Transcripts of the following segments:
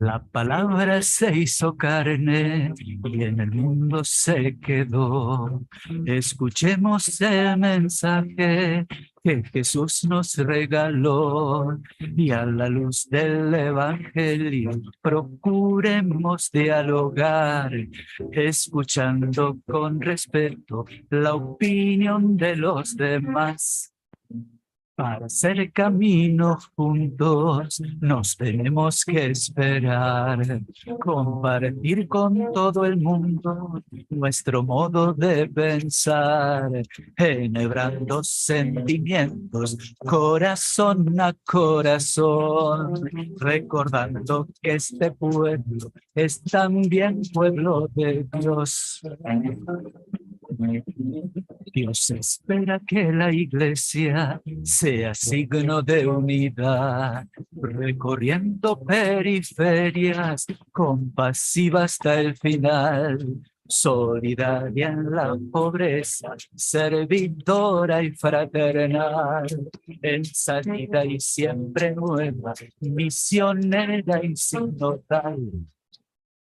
La palabra se hizo carne y en el mundo se quedó. Escuchemos el mensaje que Jesús nos regaló y a la luz del Evangelio procuremos dialogar, escuchando con respeto la opinión de los demás. Para hacer camino juntos nos tenemos que esperar, compartir con todo el mundo nuestro modo de pensar, enhebrando sentimientos, corazón a corazón, recordando que este pueblo es también pueblo de Dios. Dios espera que la iglesia sea signo de unidad, recorriendo periferias, compasiva hasta el final, solidaria en la pobreza, servidora y fraternal, en salida y siempre nueva, misionera y sinodal.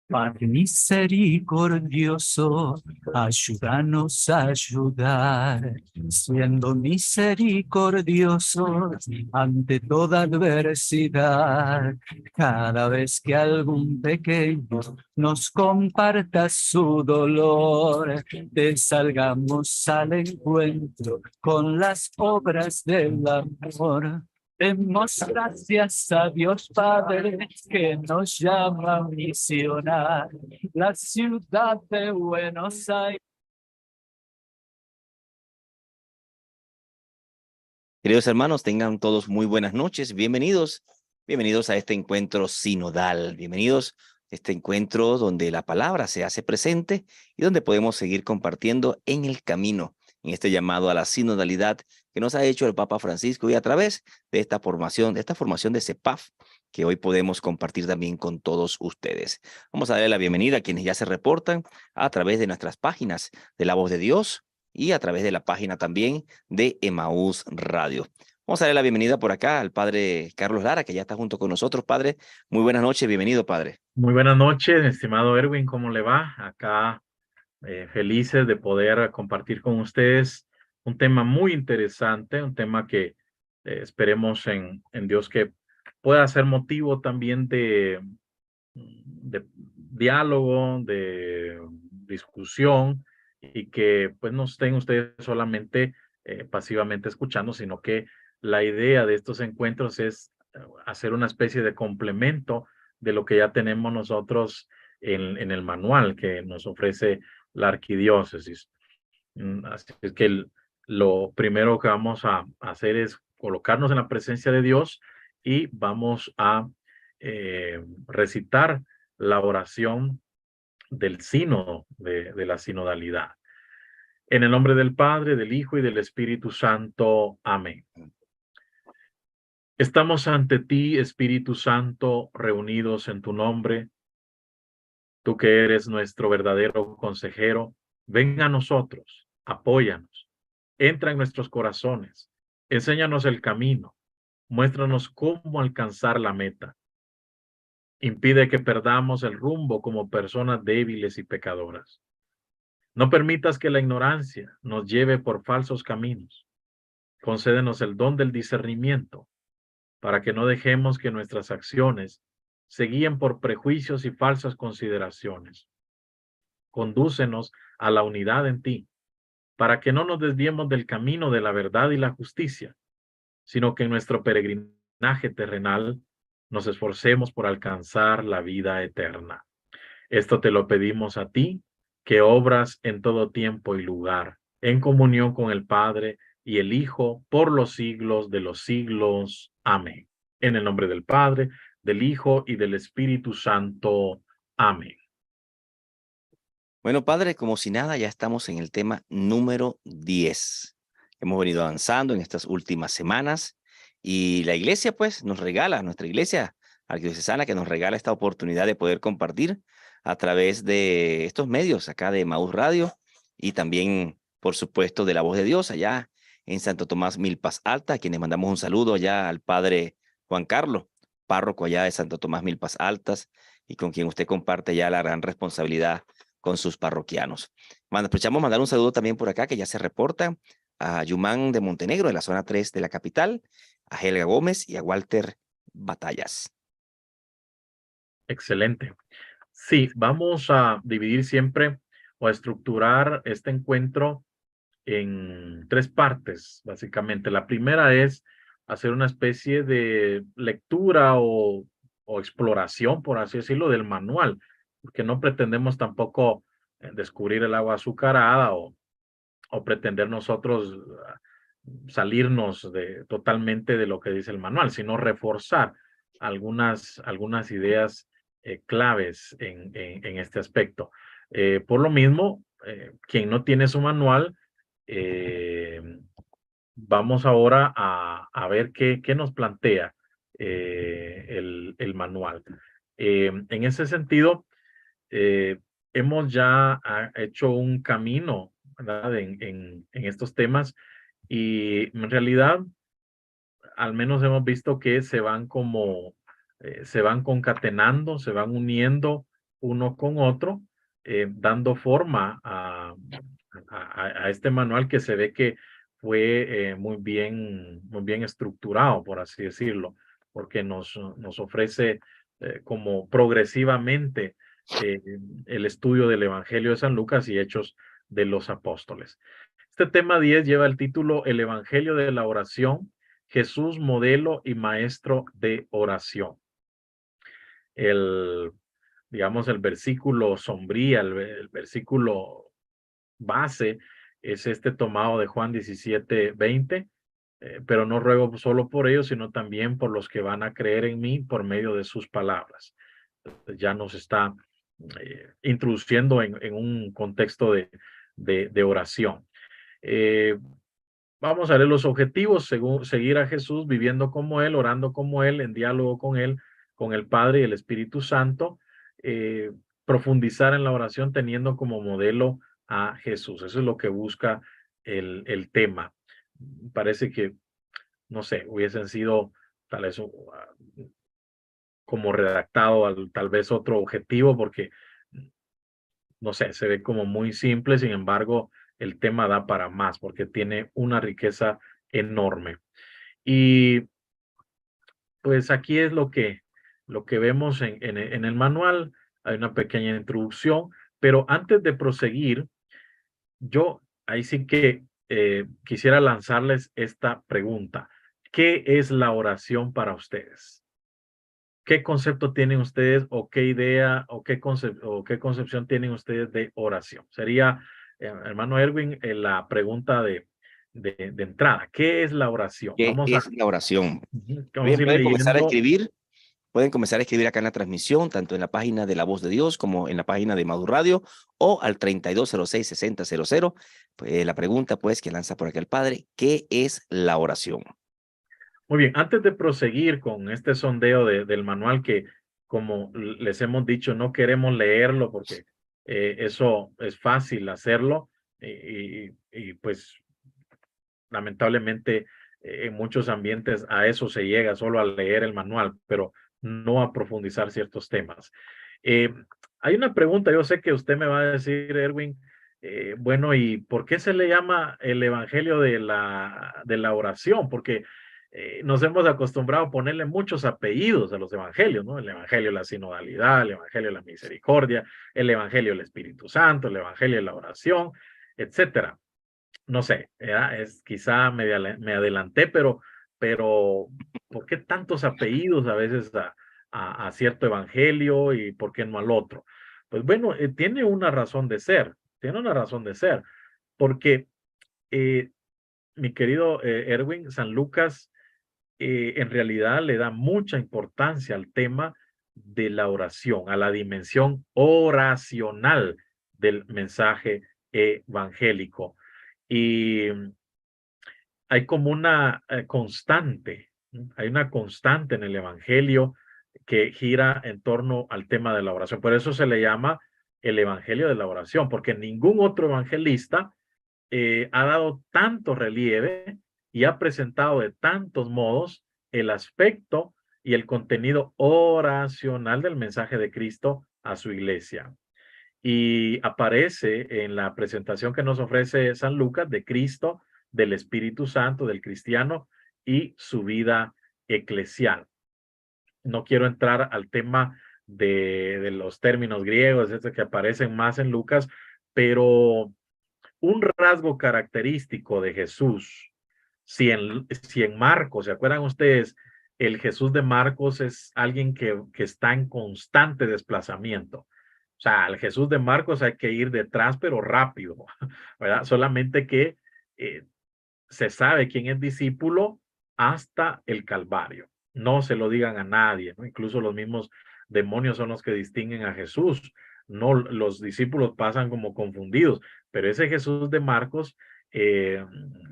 Padre misericordioso, ayúdanos a ayudar, siendo misericordiosos ante toda adversidad. Cada vez que algún pequeño nos comparta su dolor, te salgamos al encuentro con las obras del amor. Demos gracias a Dios Padre que nos llama a misionar la ciudad de Buenos Aires. Queridos hermanos, tengan todos muy buenas noches. Bienvenidos a este encuentro sinodal. Bienvenidos a este encuentro donde la palabra se hace presente y donde podemos seguir compartiendo en el camino, en este llamado a la sinodalidad que nos ha hecho el Papa Francisco y a través de esta formación de CEPAF, que hoy podemos compartir también con todos ustedes. Vamos a darle la bienvenida a quienes ya se reportan a través de nuestras páginas de La Voz de Dios y a través de la página también de Emaús Radio. Vamos a darle la bienvenida por acá al padre Carlos Lara, que ya está junto con nosotros. Padre, muy buenas noches, bienvenido, padre. Muy buenas noches, estimado Erwin, ¿cómo le va? Acá felices de poder compartir con ustedes un tema muy interesante, un tema que esperemos en Dios que pueda ser motivo también de diálogo, de discusión y que pues no estén ustedes solamente pasivamente escuchando, sino que la idea de estos encuentros es hacer una especie de complemento de lo que ya tenemos nosotros en el manual que nos ofrece la arquidiócesis. Así es que lo primero que vamos a hacer es colocarnos en la presencia de Dios y vamos a recitar la oración del sínodo, de la sinodalidad. En el nombre del Padre, del Hijo y del Espíritu Santo. Amén. Estamos ante ti, Espíritu Santo, reunidos en tu nombre. Tú que eres nuestro verdadero consejero, ven a nosotros, apóyanos, entra en nuestros corazones, enséñanos el camino, muéstranos cómo alcanzar la meta. Impide que perdamos el rumbo como personas débiles y pecadoras. No permitas que la ignorancia nos lleve por falsos caminos. Concédenos el don del discernimiento para que no dejemos que nuestras acciones se guíen por prejuicios y falsas consideraciones. Condúcenos a la unidad en ti, para que no nos desviemos del camino de la verdad y la justicia, sino que en nuestro peregrinaje terrenal nos esforcemos por alcanzar la vida eterna. Esto te lo pedimos a ti, que obras en todo tiempo y lugar, en comunión con el Padre y el Hijo, por los siglos de los siglos. Amén. En el nombre del Padre, del Hijo y del Espíritu Santo. Amén. Bueno, padre, como si nada, ya estamos en el tema número 10. Hemos venido avanzando en estas últimas semanas y la iglesia, pues, nuestra iglesia arquidiocesana, que nos regala esta oportunidad de poder compartir a través de estos medios acá de Emaús Radio y también, por supuesto, de La Voz de Dios allá en Santo Tomás Milpas Alta, a quienes mandamos un saludo allá al padre Juan Carlos, párroco allá de Santo Tomás Milpas Altas y con quien usted comparte ya la gran responsabilidad con sus parroquianos. Bueno, aprovechamos mandar un saludo también por acá que ya se reporta a Yumán de Montenegro, de la zona 3 de la capital, a Helga Gómez y a Walter Batallas. Excelente. Sí, vamos a dividir siempre o a estructurar este encuentro en tres partes, básicamente. La primera es hacer una especie de lectura o exploración, por así decirlo, del manual, porque no pretendemos tampoco descubrir el agua azucarada o pretender nosotros salirnos totalmente de lo que dice el manual, sino reforzar algunas ideas claves en este aspecto. Por lo mismo, quien no tiene su manual, vamos ahora a ver qué nos plantea el manual. En ese sentido, hemos ya hecho un camino, ¿verdad? En estos temas y en realidad al menos hemos visto que se van concatenando, se van uniendo uno con otro, dando forma a este manual que se ve que fue muy bien estructurado, por así decirlo, porque nos ofrece como progresivamente eh, el estudio del Evangelio de San Lucas y Hechos de los Apóstoles. Este tema 10 lleva el título El Evangelio de la Oración, Jesús modelo y maestro de oración. El, digamos, el versículo sombría, el versículo base es este tomado de Juan 17:20, pero no ruego solo por ellos, sino también por los que van a creer en mí por medio de sus palabras. Ya nos está introduciendo en un contexto de oración. Vamos a ver los objetivos, según seguir a Jesús, viviendo como Él, orando como Él, en diálogo con Él, con el Padre y el Espíritu Santo, profundizar en la oración teniendo como modelo a Jesús. Eso es lo que busca el tema. Parece que, no sé, hubiesen sido tal vez como redactado tal vez otro objetivo, porque, no sé, se ve como muy simple, sin embargo, el tema da para más, porque tiene una riqueza enorme. Y pues aquí es lo que vemos en el manual. Hay una pequeña introducción, pero antes de proseguir, yo ahí sí que quisiera lanzarles esta pregunta. ¿Qué es la oración para ustedes? ¿Qué concepto tienen ustedes o qué idea o qué concepción tienen ustedes de oración? Sería, hermano Erwin, la pregunta de entrada. ¿Qué es la oración? ¿Qué es la oración? Vamos Bien, a ir pueden comenzar a leyendo. escribir. Pueden comenzar a escribir acá en la transmisión, tanto en la página de La Voz de Dios como en la página de Madu Radio o al 3206-6000. Pues, la pregunta, pues, que lanza por acá el Padre, ¿qué es la oración? Muy bien, antes de proseguir con este sondeo del manual que, como les hemos dicho, no queremos leerlo porque eso es fácil hacerlo y pues lamentablemente en muchos ambientes a eso se llega solo a leer el manual, pero no a profundizar ciertos temas. Hay una pregunta, yo sé que usted me va a decir, Erwin, bueno, ¿y por qué se le llama el evangelio de la oración? Porque nos hemos acostumbrado a ponerle muchos apellidos a los evangelios, ¿no? El evangelio de la sinodalidad, el evangelio de la misericordia, el evangelio del Espíritu Santo, el evangelio de la oración, etcétera. No sé, quizá me adelanté, pero ¿por qué tantos apellidos a veces a cierto evangelio y por qué no al otro? Pues bueno, tiene una razón de ser, porque mi querido Erwin, San Lucas en realidad le da mucha importancia al tema de la oración, a la dimensión oracional del mensaje evangélico. Y hay como una constante, hay una constante en el Evangelio que gira en torno al tema de la oración. Por eso se le llama el Evangelio de la oración, porque ningún otro evangelista ha dado tanto relieve y ha presentado de tantos modos el aspecto y el contenido oracional del mensaje de Cristo a su iglesia. Y aparece en la presentación que nos ofrece San Lucas de Cristo, del Espíritu Santo, del cristiano y su vida eclesial. No quiero entrar al tema de los términos griegos, que aparecen más en Lucas, pero un rasgo característico de Jesús, si en Marcos, ¿se acuerdan ustedes? El Jesús de Marcos es alguien que está en constante desplazamiento. O sea, al Jesús de Marcos hay que ir detrás, pero rápido, ¿verdad? Solamente que se sabe quién es discípulo hasta el Calvario. No se lo digan a nadie, ¿no? Incluso los mismos demonios son los que distinguen a Jesús. No, los discípulos pasan como confundidos, pero ese Jesús de Marcos,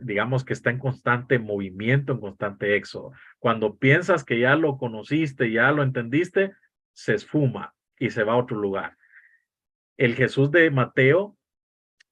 digamos que está en constante movimiento, en constante éxodo. Cuando piensas que ya lo conociste, ya lo entendiste, se esfuma y se va a otro lugar. El Jesús de Mateo,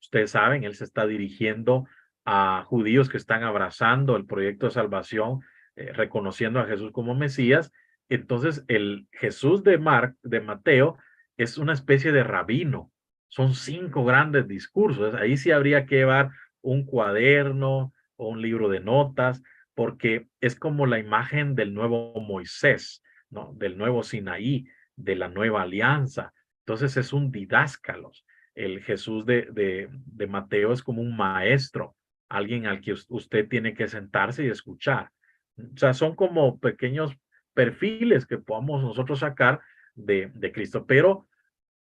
ustedes saben, él se está dirigiendo a judíos que están abrazando el proyecto de salvación, reconociendo a Jesús como Mesías. Entonces, el Jesús de Mateo es una especie de rabino. Son 5 grandes discursos. Ahí sí habría que llevar un cuaderno o un libro de notas, porque es como la imagen del nuevo Moisés, ¿no? Del nuevo Sinaí, de la nueva alianza. Entonces es un didáscalos. El Jesús de Mateo es como un maestro, alguien al que usted tiene que sentarse y escuchar. O sea, son como pequeños perfiles que podamos nosotros sacar de Cristo, pero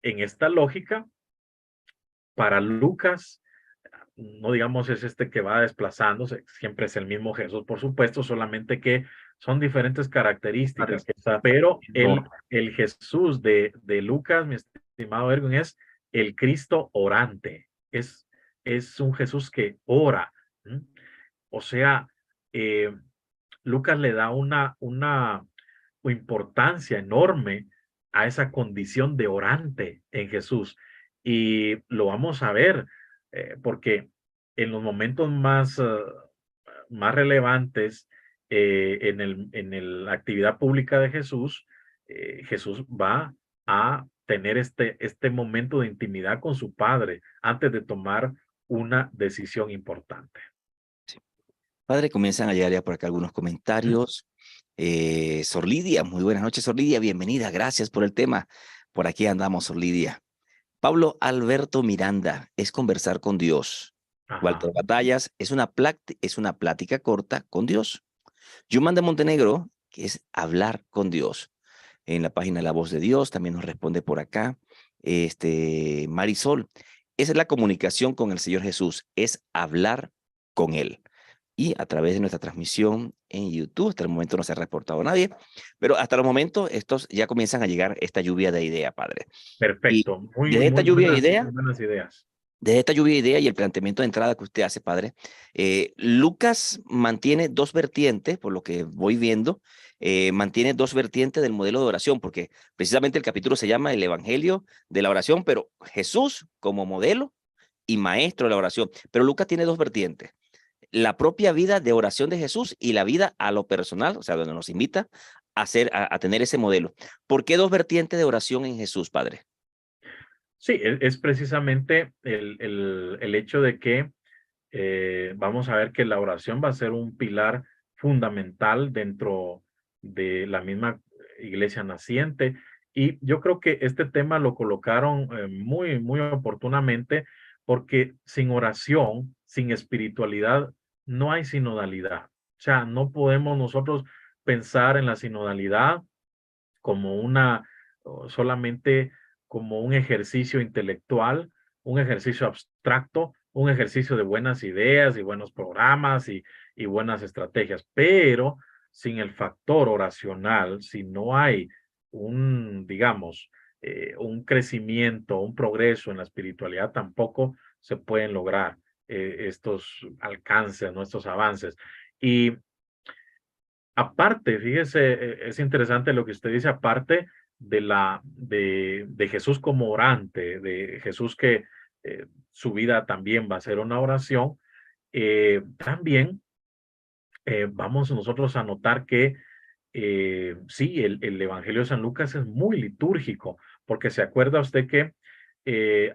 en esta lógica, para Lucas, no digamos es este que va desplazándose, siempre es el mismo Jesús, por supuesto, solamente que son diferentes características, pero el Jesús de Lucas, mi estimado Erwin, es el Cristo orante, es un Jesús que ora. O sea, Lucas le da una importancia enorme a esa condición de orante en Jesús. Y lo vamos a ver, porque en los momentos más relevantes en la actividad pública de Jesús, Jesús va a tener este momento de intimidad con su Padre antes de tomar una decisión importante. Sí. Padre, comienzan a llegar ya por acá algunos comentarios. Sor Lidia, muy buenas noches, Sor Lidia, bienvenida, gracias por el tema. Por aquí andamos, Sor Lidia. Pablo Alberto Miranda, es conversar con Dios. Walter Ajá. Batallas, es una plática corta con Dios. Yuman de Montenegro, que es hablar con Dios. En la página La Voz de Dios también nos responde por acá. Marisol, esa es la comunicación con el Señor Jesús, es hablar con Él. Y a través de nuestra transmisión en YouTube, hasta el momento no se ha reportado nadie, pero hasta el momento estos ya comienzan a llegar esta lluvia de ideas, Padre. Y Perfecto, desde esta lluvia de ideas, muy buenas ideas. desde esta lluvia de ideas y el planteamiento de entrada que usted hace, Padre, Lucas mantiene 2 vertientes, por lo que voy viendo, mantiene 2 vertientes del modelo de oración, porque precisamente el capítulo se llama el Evangelio de la oración, pero Jesús como modelo y maestro de la oración. Pero Lucas tiene 2 vertientes: la propia vida de oración de Jesús y la vida a lo personal, o sea, donde nos invita a tener ese modelo. ¿Por qué 2 vertientes de oración en Jesús, Padre? Sí, es precisamente el hecho de que vamos a ver que la oración va a ser un pilar fundamental dentro de la misma iglesia naciente. Y yo creo que este tema lo colocaron muy oportunamente, porque sin oración, sin espiritualidad, no hay sinodalidad. O sea, no podemos nosotros pensar en la sinodalidad como solamente como un ejercicio intelectual, un ejercicio abstracto, un ejercicio de buenas ideas y buenos programas y buenas estrategias, pero sin el factor oracional, si no hay digamos, un crecimiento, un progreso en la espiritualidad, tampoco se pueden lograr estos alcances, nuestros avances. Y aparte, fíjese, es interesante lo que usted dice, aparte de Jesús como orante, de Jesús que su vida también va a ser una oración, también vamos nosotros a notar que sí, el Evangelio de San Lucas es muy litúrgico, porque se acuerda usted que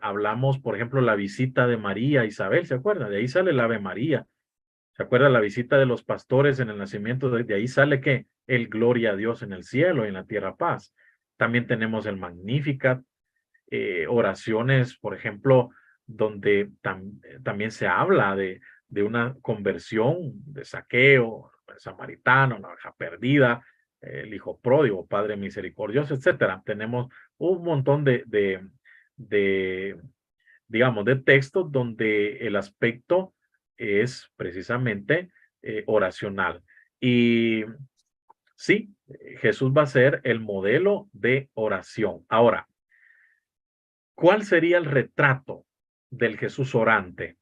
hablamos, por ejemplo, la visita de María a Isabel, ¿se acuerda? De ahí sale el Ave María. ¿Se acuerda la visita de los pastores en el nacimiento? De ahí sale que el gloria a Dios en el cielo y en la tierra paz. También tenemos el Magnificat, oraciones, por ejemplo, donde también se habla de una conversión, de Zaqueo, el samaritano, la oveja perdida, el hijo pródigo, Padre misericordioso, etcétera. Tenemos un montón de, digamos, de textos donde el aspecto es precisamente oracional. Y sí, Jesús va a ser el modelo de oración. Ahora, ¿cuál sería el retrato del Jesús orante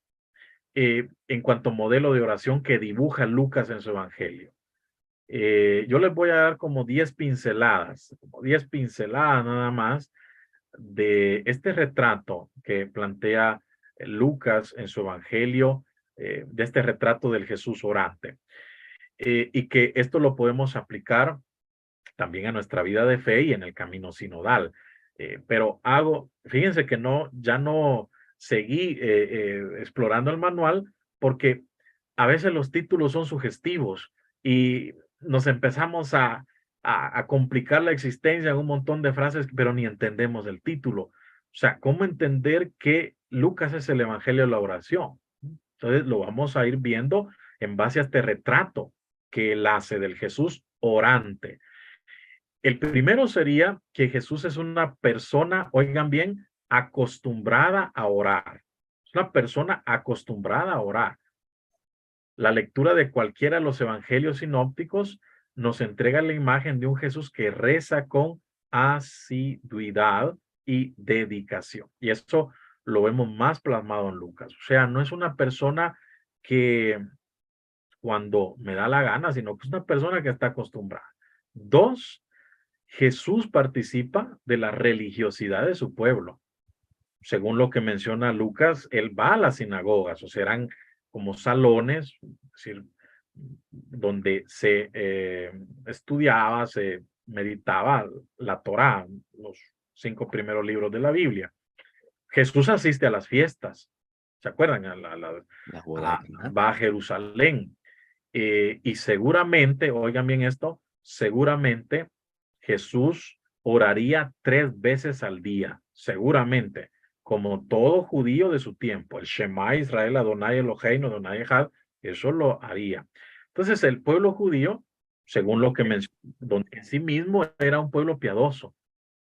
en cuanto a modelo de oración que dibuja Lucas en su evangelio? Yo les voy a dar como 10 pinceladas, como 10 pinceladas nada más de este retrato que plantea Lucas en su evangelio, de este retrato del Jesús orante. Y que esto lo podemos aplicar también a nuestra vida de fe y en el camino sinodal. Pero fíjense que ya no seguí explorando el manual porque a veces los títulos son sugestivos y nos empezamos a complicar la existencia en un montón de frases, pero ni entendemos el título. O sea, ¿cómo entender que Lucas es el evangelio de la oración? Entonces lo vamos a ir viendo en base a este retrato que él hace del Jesús orante. El primero sería que Jesús es una persona, oigan bien, acostumbrada a orar. Es una persona acostumbrada a orar. La lectura de cualquiera de los evangelios sinópticos nos entrega la imagen de un Jesús que reza con asiduidad y dedicación. Y eso lo vemos más plasmado en Lucas. O sea, no es una persona que cuando me da la gana, sino que es una persona que está acostumbrada. Dos, Jesús participa de la religiosidad de su pueblo. Según lo que menciona Lucas, él va a las sinagogas, o sea, eran como salones, es decir, donde se estudiaba, se meditaba la Torá, los 5 primeros libros de la Biblia. Jesús asiste a las fiestas, ¿se acuerdan? Va a Jerusalén. Y seguramente, oigan bien esto, seguramente Jesús oraría 3 veces al día, seguramente, como todo judío de su tiempo. El Shema Israel, Adonai Eloheinu, Adonai Echad, eso lo haría. Entonces, el pueblo judío, según lo que mencionó, en sí mismo era un pueblo piadoso,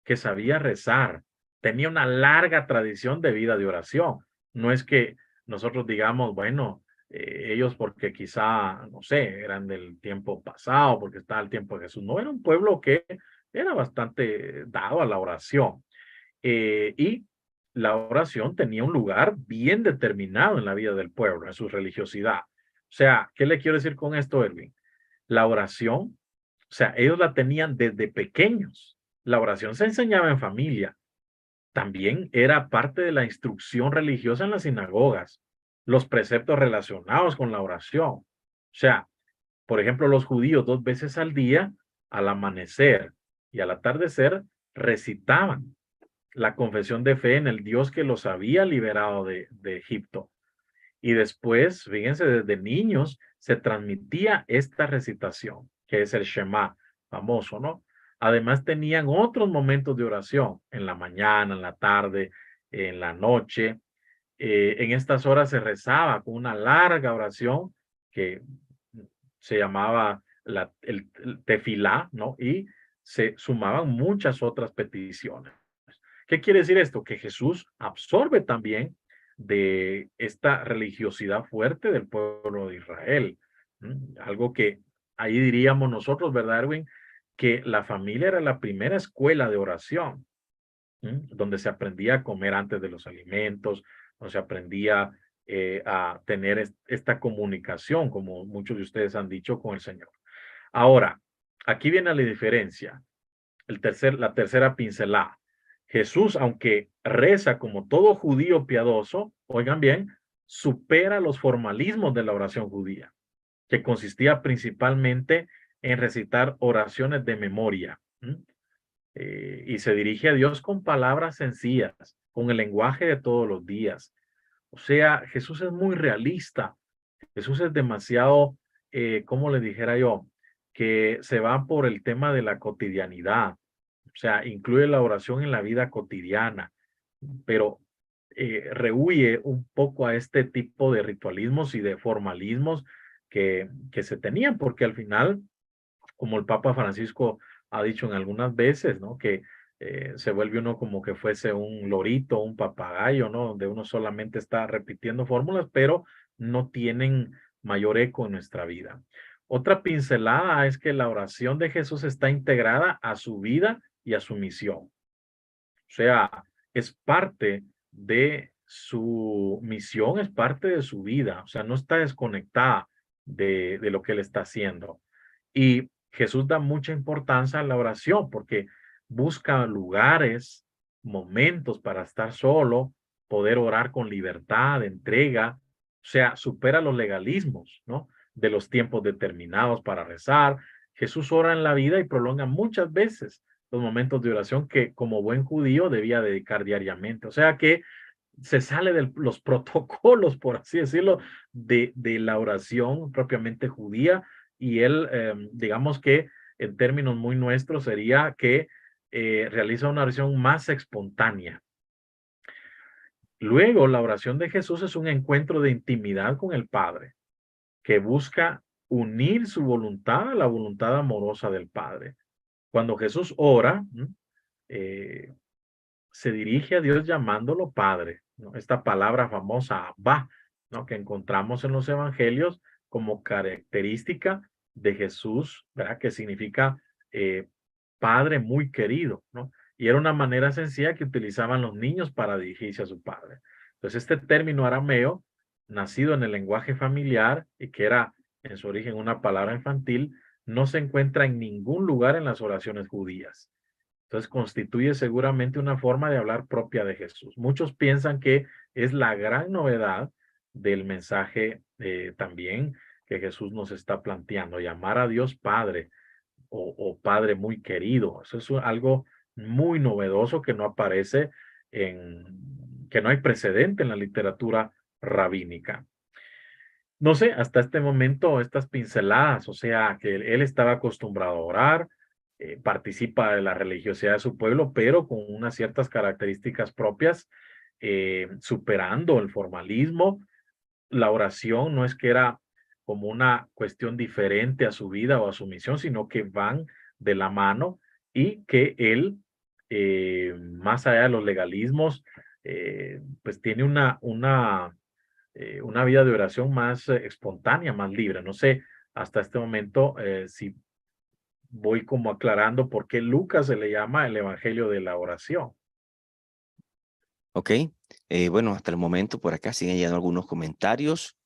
que sabía rezar, tenía una larga tradición de vida de oración. No es que nosotros digamos, bueno, ellos porque quizá, no sé, eran del tiempo pasado, porque estaba el tiempo de Jesús. No, era un pueblo que era bastante dado a la oración. Y la oración tenía un lugar bien determinado en la vida del pueblo, en su religiosidad. O sea, ¿qué le quiero decir con esto, Erwin? La oración, o sea, ellos la tenían desde pequeños. La oración se enseñaba en familia. También era parte de la instrucción religiosa en las sinagogas, los preceptos relacionados con la oración. O sea, por ejemplo, los judíos 2 veces al día, al amanecer y al atardecer, recitaban la confesión de fe en el Dios que los había liberado de Egipto. Y después, fíjense, desde niños se transmitía esta recitación, que es el Shema, famoso, ¿no? Además tenían otros momentos de oración, en la mañana, en la tarde, en la noche. En estas horas se rezaba con una larga oración que se llamaba el tefilá, ¿no? Y se sumaban muchas otras peticiones. ¿Qué quiere decir esto? Que Jesús absorbe también de esta religiosidad fuerte del pueblo de Israel. Algo que ahí diríamos nosotros, ¿verdad, Erwin? Que la familia era la primera escuela de oración, donde se aprendía a comer antes de los alimentos, donde se aprendía a tener esta comunicación, como muchos de ustedes han dicho, con el Señor. Ahora, aquí viene la diferencia, la tercera pincelada. Jesús, aunque reza como todo judío piadoso, oigan bien, supera los formalismos de la oración judía, que consistía principalmente en recitar oraciones de memoria. Y se dirige a Dios con palabras sencillas, con el lenguaje de todos los días. O sea, Jesús es muy realista. Jesús es demasiado, ¿cómo le dijera yo? Que se va por el tema de la cotidianidad. O sea, incluye la oración en la vida cotidiana, pero rehúye un poco a este tipo de ritualismos y de formalismos que se tenían, porque al final, como el Papa Francisco ha dicho en algunas veces, ¿no? Que se vuelve uno como que fuese un lorito, un papagayo, ¿no? Donde uno solamente está repitiendo fórmulas, pero no tienen mayor eco en nuestra vida. Otra pincelada es que la oración de Jesús está integrada a su vida y a su misión. O sea, es parte de su misión, es parte de su vida. O sea, no está desconectada de lo que él está haciendo. Y Jesús da mucha importancia a la oración porque busca lugares, momentos para estar solo, poder orar con libertad, entrega, o sea, supera los legalismos, ¿no? De los tiempos determinados para rezar. Jesús ora en la vida y prolonga muchas veces los momentos de oración que como buen judío debía dedicar diariamente. O sea que se sale de los protocolos, por así decirlo, de la oración propiamente judía y él, digamos que en términos muy nuestros sería que realiza una oración más espontánea. Luego, la oración de Jesús es un encuentro de intimidad con el Padre, que busca unir su voluntad a la voluntad amorosa del Padre. Cuando Jesús ora, se dirige a Dios llamándolo Padre, ¿no? Esta palabra famosa, Abba, ¿no? Que encontramos en los evangelios como característica de Jesús, ¿verdad? Que significa Padre muy querido, ¿no? Y era una manera sencilla que utilizaban los niños para dirigirse a su padre. Entonces, este término arameo, nacido en el lenguaje familiar y que era en su origen una palabra infantil, no se encuentra en ningún lugar en las oraciones judías. Entonces constituye seguramente una forma de hablar propia de Jesús. Muchos piensan que es la gran novedad del mensaje también que Jesús nos está planteando, llamar a Dios Padre o Padre muy querido. Eso es algo muy novedoso que no aparece que no hay precedente en la literatura rabínica. No sé, hasta este momento, estas pinceladas, o sea, que él estaba acostumbrado a orar, participa de la religiosidad de su pueblo, pero con unas ciertas características propias, superando el formalismo. La oración no es que era como una cuestión diferente a su vida o a su misión, sino que van de la mano y que él, más allá de los legalismos, pues tiene una vida de oración más espontánea, más libre. No sé, hasta este momento, si voy como aclarando por qué Lucas se le llama el Evangelio de la oración. Ok, bueno, hasta el momento por acá siguen llegando algunos comentarios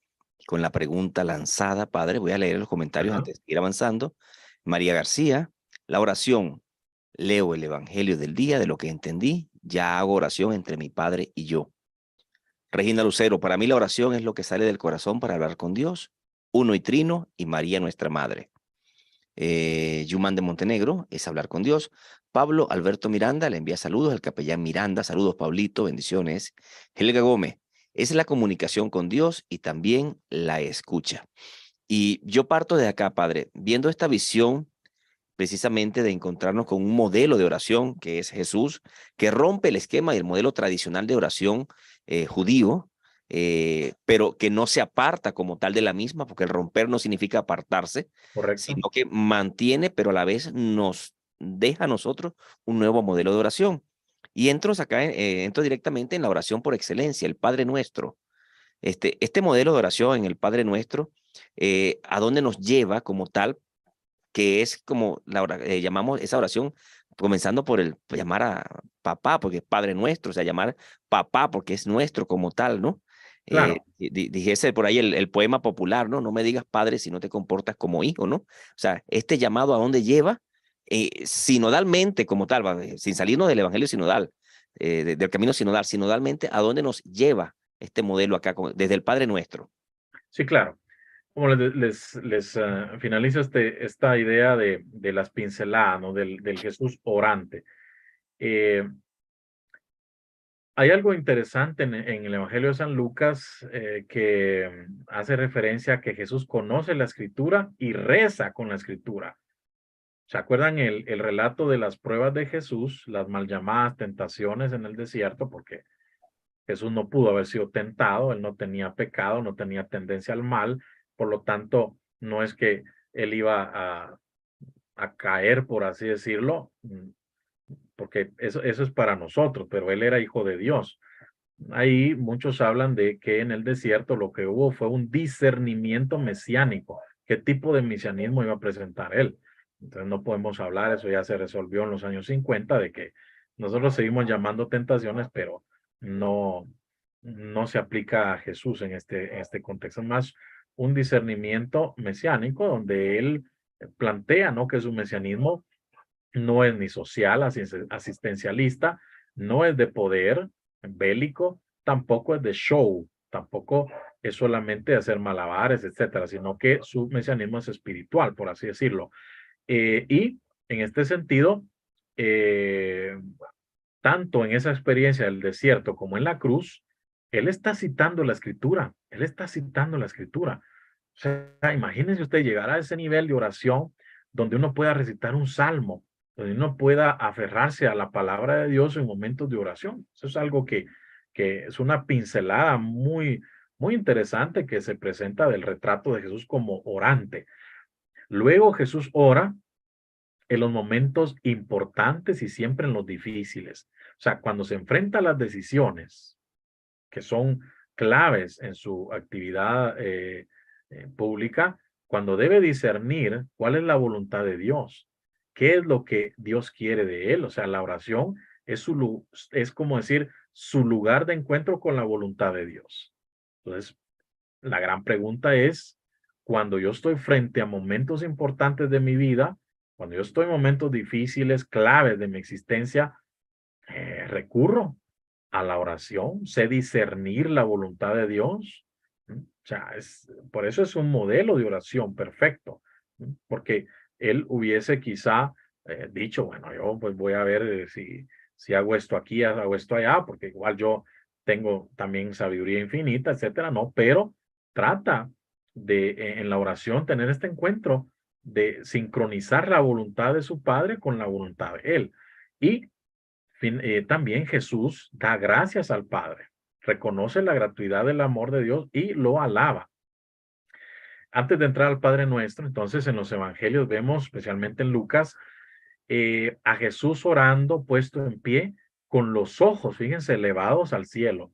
con la pregunta lanzada, padre. Voy a leer los comentarios Ajá. antes de ir avanzando. María García, la oración. Leo el Evangelio del día de lo que entendí. Ya hago oración entre mi padre y yo. Regina Lucero, para mí la oración es lo que sale del corazón para hablar con Dios, uno y trino, y María nuestra madre. Yuman de Montenegro es hablar con Dios. Pablo Alberto Miranda le envía saludos al capellán Miranda. Saludos, Pablito, bendiciones. Helga Gómez, es la comunicación con Dios y también la escucha. Y yo parto de acá, padre, viendo esta visión precisamente de encontrarnos con un modelo de oración que es Jesús, que rompe el esquema y el modelo tradicional de oración judío, pero que no se aparta como tal de la misma, porque el romper no significa apartarse, Correcto. sino que mantiene, pero a la vez nos deja a nosotros un nuevo modelo de oración. Y entro acá, entro directamente en la oración por excelencia, el Padre Nuestro. Este modelo de oración en el Padre Nuestro, ¿a dónde nos lleva como tal? Que es como llamamos esa oración, comenzando por el llamar a papá, porque es Padre Nuestro, o sea, llamar papá porque es nuestro como tal, ¿no? Claro, Dijese por ahí el poema popular, ¿no? No me digas padre si no te comportas como hijo, ¿no? O sea, este llamado a dónde lleva, sinodalmente como tal, sin salirnos del evangelio sinodal, del camino sinodal, sinodalmente, ¿a dónde nos lleva este modelo acá desde el Padre Nuestro? sí, claro. como finalizo esta idea de las pinceladas, ¿no? Del Jesús orante. Hay algo interesante en el Evangelio de San Lucas que hace referencia a que Jesús conoce la Escritura y reza con la Escritura. ¿Se acuerdan el relato de las pruebas de Jesús, las mal llamadas tentaciones en el desierto? Porque Jesús no pudo haber sido tentado, él no tenía pecado, no tenía tendencia al mal, por lo tanto, no es que él iba a caer, por así decirlo, porque eso es para nosotros, pero él era hijo de Dios. Ahí muchos hablan de que en el desierto lo que hubo fue un discernimiento mesiánico. ¿Qué tipo de mesianismo iba a presentar él? Entonces no podemos hablar, eso ya se resolvió en los años 50, de que nosotros seguimos llamando tentaciones, pero no, no se aplica a Jesús en este contexto. Es más un discernimiento mesiánico donde él plantea, ¿no?, que su mesianismo no es ni social, asistencialista, no es de poder bélico, tampoco es de show, tampoco es solamente hacer malabares, etcétera, sino que su mesianismo es espiritual, por así decirlo. Y en este sentido, tanto en esa experiencia del desierto como en la cruz, él está citando la escritura, él está citando la escritura. O sea, imagínense usted llegar a ese nivel de oración donde uno pueda recitar un salmo, donde uno pueda aferrarse a la palabra de Dios en momentos de oración. Eso es algo que es una pincelada muy, muy interesante que se presenta del retrato de Jesús como orante. Luego Jesús ora en los momentos importantes y siempre en los difíciles. O sea, cuando se enfrenta a las decisiones que son claves en su actividad pública, cuando debe discernir cuál es la voluntad de Dios, qué es lo que Dios quiere de él. O sea, la oración es como decir su lugar de encuentro con la voluntad de Dios. Entonces, la gran pregunta es, cuando yo estoy frente a momentos importantes de mi vida, cuando yo estoy en momentos difíciles, claves de mi existencia, recurro a la oración, sé discernir la voluntad de Dios. O sea, por eso es un modelo de oración perfecto, porque él hubiese quizá dicho, bueno, yo pues voy a ver si hago esto aquí, hago esto allá, porque igual yo tengo también sabiduría infinita, etcétera, no, pero trata de en la oración tener este encuentro de sincronizar la voluntad de su Padre con la voluntad de él. Y también Jesús da gracias al Padre, reconoce la gratuidad del amor de Dios y lo alaba. Antes de entrar al Padre Nuestro, entonces en los evangelios vemos, especialmente en Lucas, a Jesús orando, puesto en pie, con los ojos, fíjense, elevados al cielo.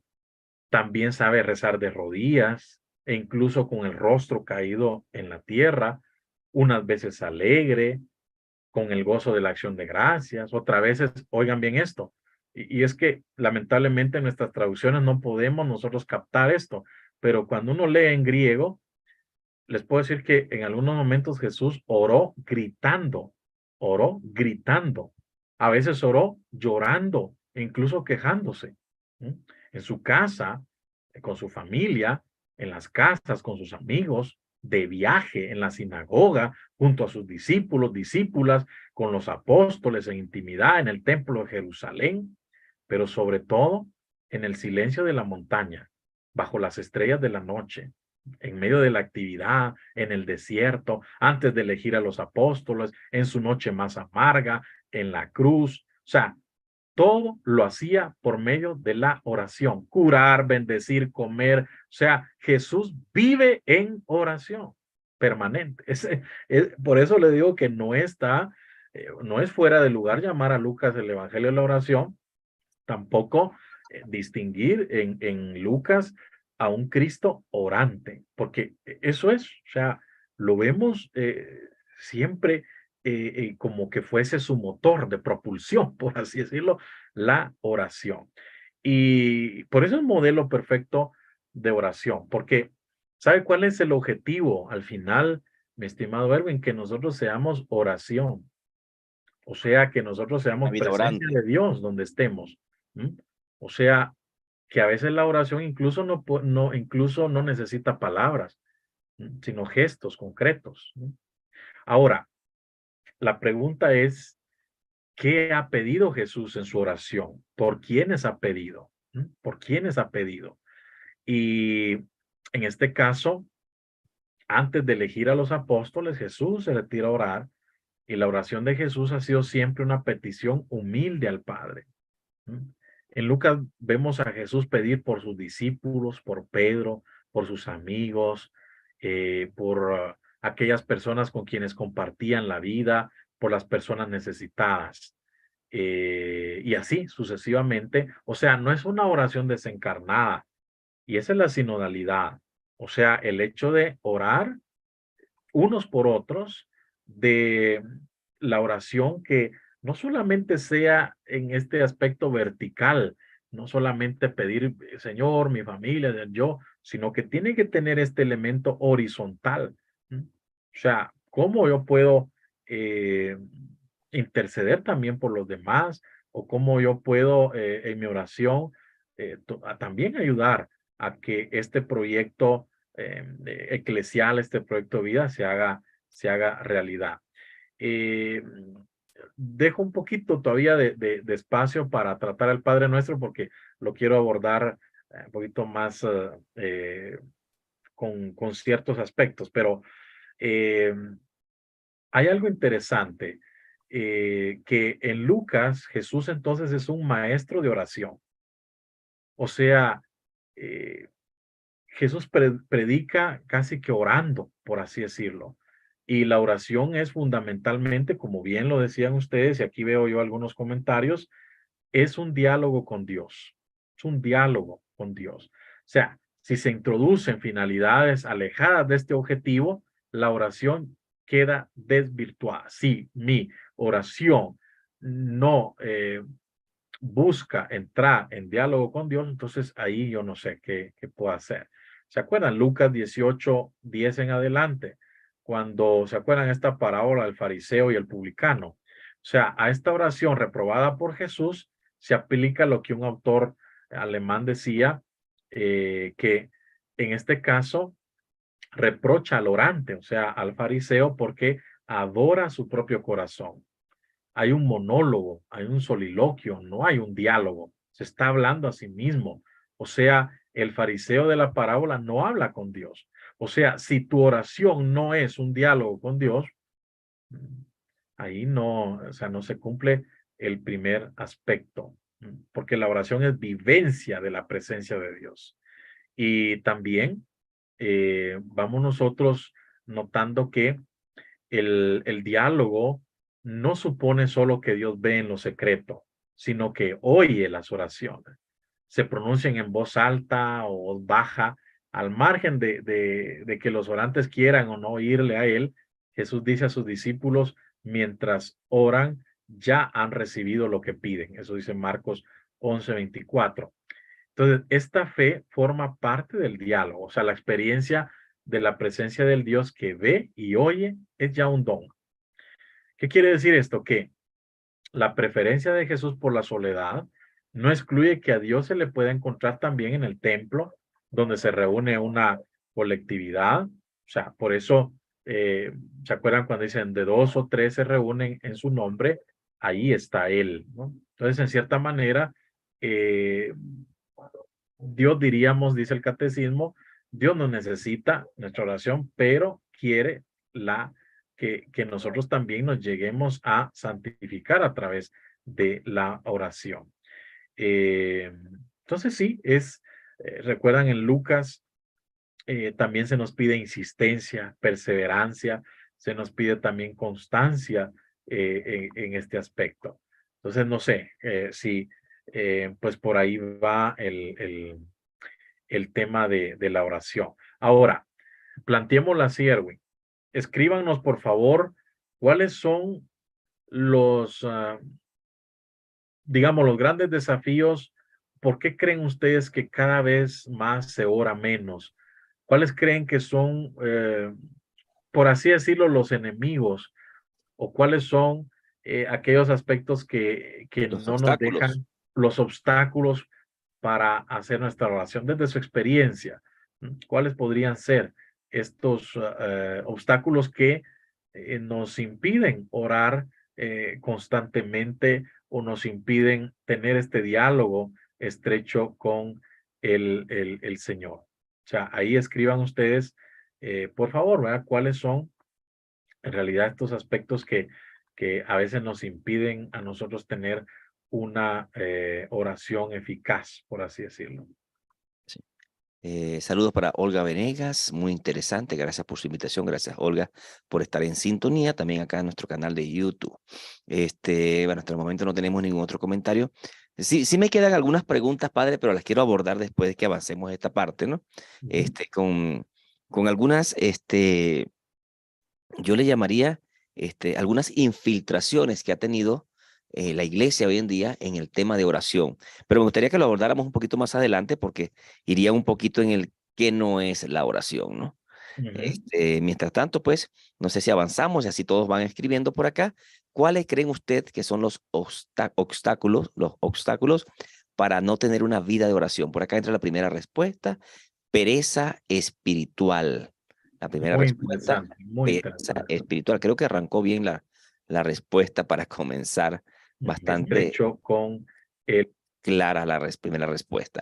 También sabe rezar de rodillas e incluso con el rostro caído en la tierra, unas veces alegre, con el gozo de la acción de gracias, otras veces, oigan bien esto, y es que lamentablemente en nuestras traducciones no podemos nosotros captar esto, pero cuando uno lee en griego, les puedo decir que en algunos momentos Jesús oró gritando, a veces oró llorando, e incluso quejándose, en su casa, con su familia, en las casas, con sus amigos, de viaje, en la sinagoga, junto a sus discípulos, discípulas, con los apóstoles, en intimidad, en el templo de Jerusalén, pero sobre todo en el silencio de la montaña, bajo las estrellas de la noche, en medio de la actividad, en el desierto, antes de elegir a los apóstoles, en su noche más amarga, en la cruz. O sea, todo lo hacía por medio de la oración. Curar, bendecir, comer. O sea, Jesús vive en oración permanente. Por eso le digo que no es fuera de lugar llamar a Lucas el Evangelio de la oración, tampoco distinguir en Lucas a un Cristo orante, porque eso es, o sea, lo vemos siempre como que fuese su motor de propulsión, por así decirlo, la oración. Y por eso es modelo perfecto de oración, porque ¿sabe cuál es el objetivo al final, mi estimado Erwin? Que nosotros seamos oración, o sea, que nosotros Una seamos vida presencia orante. de Dios donde estemos. O sea, que a veces la oración incluso incluso no necesita palabras. sino gestos concretos. Ahora, la pregunta es, ¿qué ha pedido Jesús en su oración? ¿Por quiénes ha pedido? ¿Por quiénes ha pedido? Y en este caso, antes de elegir a los apóstoles, Jesús se retira a orar y la oración de Jesús ha sido siempre una petición humilde al Padre. En Lucas vemos a Jesús pedir por sus discípulos, por Pedro, por sus amigos, por aquellas personas con quienes compartían la vida, por las personas necesitadas. Y así sucesivamente. O sea, no es una oración desencarnada. Y esa es la sinodalidad. O sea, el hecho de orar unos por otros, de la oración que no solamente sea en este aspecto vertical, no solamente pedir, Señor, mi familia, yo, sino que tiene que tener este elemento horizontal. O sea, ¿cómo yo puedo interceder también por los demás? ¿O cómo yo puedo en mi oración también ayudar a que este proyecto eclesial, este proyecto de vida se haga realidad? Eh, Dejo un poquito todavía de espacio para tratar al Padre Nuestro porque lo quiero abordar un poquito más con ciertos aspectos, pero hay algo interesante que en Lucas Jesús entonces es un maestro de oración. O sea, eh, Jesús predica casi que orando, por así decirlo. Y la oración es fundamentalmente, como bien lo decían ustedes, y aquí veo yo algunos comentarios, es un diálogo con Dios. Es un diálogo con Dios. O sea, si se introducen finalidades alejadas de este objetivo, la oración queda desvirtuada. Si mi oración no busca entrar en diálogo con Dios, entonces ahí yo no sé qué puedo hacer. ¿Se acuerdan? Lucas 18:10 en adelante, cuando se acuerdan esta parábola del fariseo y el publicano. O sea, a esta oración reprobada por Jesús se aplica lo que un autor alemán decía, que en este caso reprocha al orante, o sea, al fariseo, porque adora su propio corazón. Hay un monólogo, hay un soliloquio, no hay un diálogo. Se está hablando a sí mismo. O sea, el fariseo de la parábola no habla con Dios. O sea, si tu oración no es un diálogo con Dios, ahí no, o sea, no se cumple el primer aspecto, porque la oración es vivencia de la presencia de Dios. Y también vamos nosotros notando que el diálogo no supone solo que Dios ve en lo secreto, sino que oye las oraciones. Se pronuncian en voz alta o voz baja, al margen de que los orantes quieran o no oírle a él. Jesús dice a sus discípulos, mientras oran, ya han recibido lo que piden. Eso dice Marcos 11:24. Entonces, esta fe forma parte del diálogo, o sea, la experiencia de la presencia del Dios que ve y oye es ya un don. ¿Qué quiere decir esto? Que la preferencia de Jesús por la soledad no excluye que a Dios se le pueda encontrar también en el templo, donde se reúne una colectividad. O sea, por eso, ¿se acuerdan cuando dicen de 2 o 3 se reúnen en su nombre? Ahí está Él, ¿no? Entonces, en cierta manera, Dios, diríamos, dice el catecismo, Dios no necesita nuestra oración, pero quiere que nosotros también nos lleguemos a santificar a través de la oración. Entonces sí, recuerdan en Lucas, también se nos pide insistencia, perseverancia, se nos pide también constancia en este aspecto. Entonces, no sé si pues por ahí va el tema de la oración. Ahora, planteémosla así, Erwin. Escríbanos, por favor, cuáles son los, digamos, los grandes desafíos. ¿Por qué creen ustedes que cada vez más se ora menos? ¿Cuáles creen que son, por así decirlo, los enemigos? ¿O cuáles son aquellos aspectos que Los no nos obstáculos. dejan, los obstáculos para hacer nuestra oración desde su experiencia? ¿Cuáles podrían ser? estos obstáculos que nos impiden orar constantemente o nos impiden tener este diálogo estrecho con el Señor. O sea, ahí escriban ustedes, por favor, ¿verdad? ¿Cuáles son en realidad estos aspectos que a veces nos impiden a nosotros tener una oración eficaz, por así decirlo? Saludos para Olga Venegas, muy interesante. Gracias por su invitación. Gracias, Olga, por estar en sintonía. También acá en nuestro canal de YouTube. Bueno, hasta el momento no tenemos ningún otro comentario. Sí me quedan algunas preguntas, padre, pero las quiero abordar después de que avancemos esta parte, ¿no? Ujú. Con algunas, yo le llamaría algunas infiltraciones que ha tenido la iglesia hoy en día en el tema de oración. Pero me gustaría que lo abordáramos un poquito más adelante porque iría un poquito en el qué no es la oración, ¿no? Ujú. Mientras tanto, pues, no sé si avanzamos y así todos van escribiendo por acá. ¿Cuáles creen usted que son los obstáculos para no tener una vida de oración? Por acá entra la primera respuesta, pereza espiritual. La primera Muy respuesta, interesante, muy pereza interesante. espiritual. Creo que arrancó bien la respuesta para comenzar, bastante Estrecho con el... clara la primera respuesta.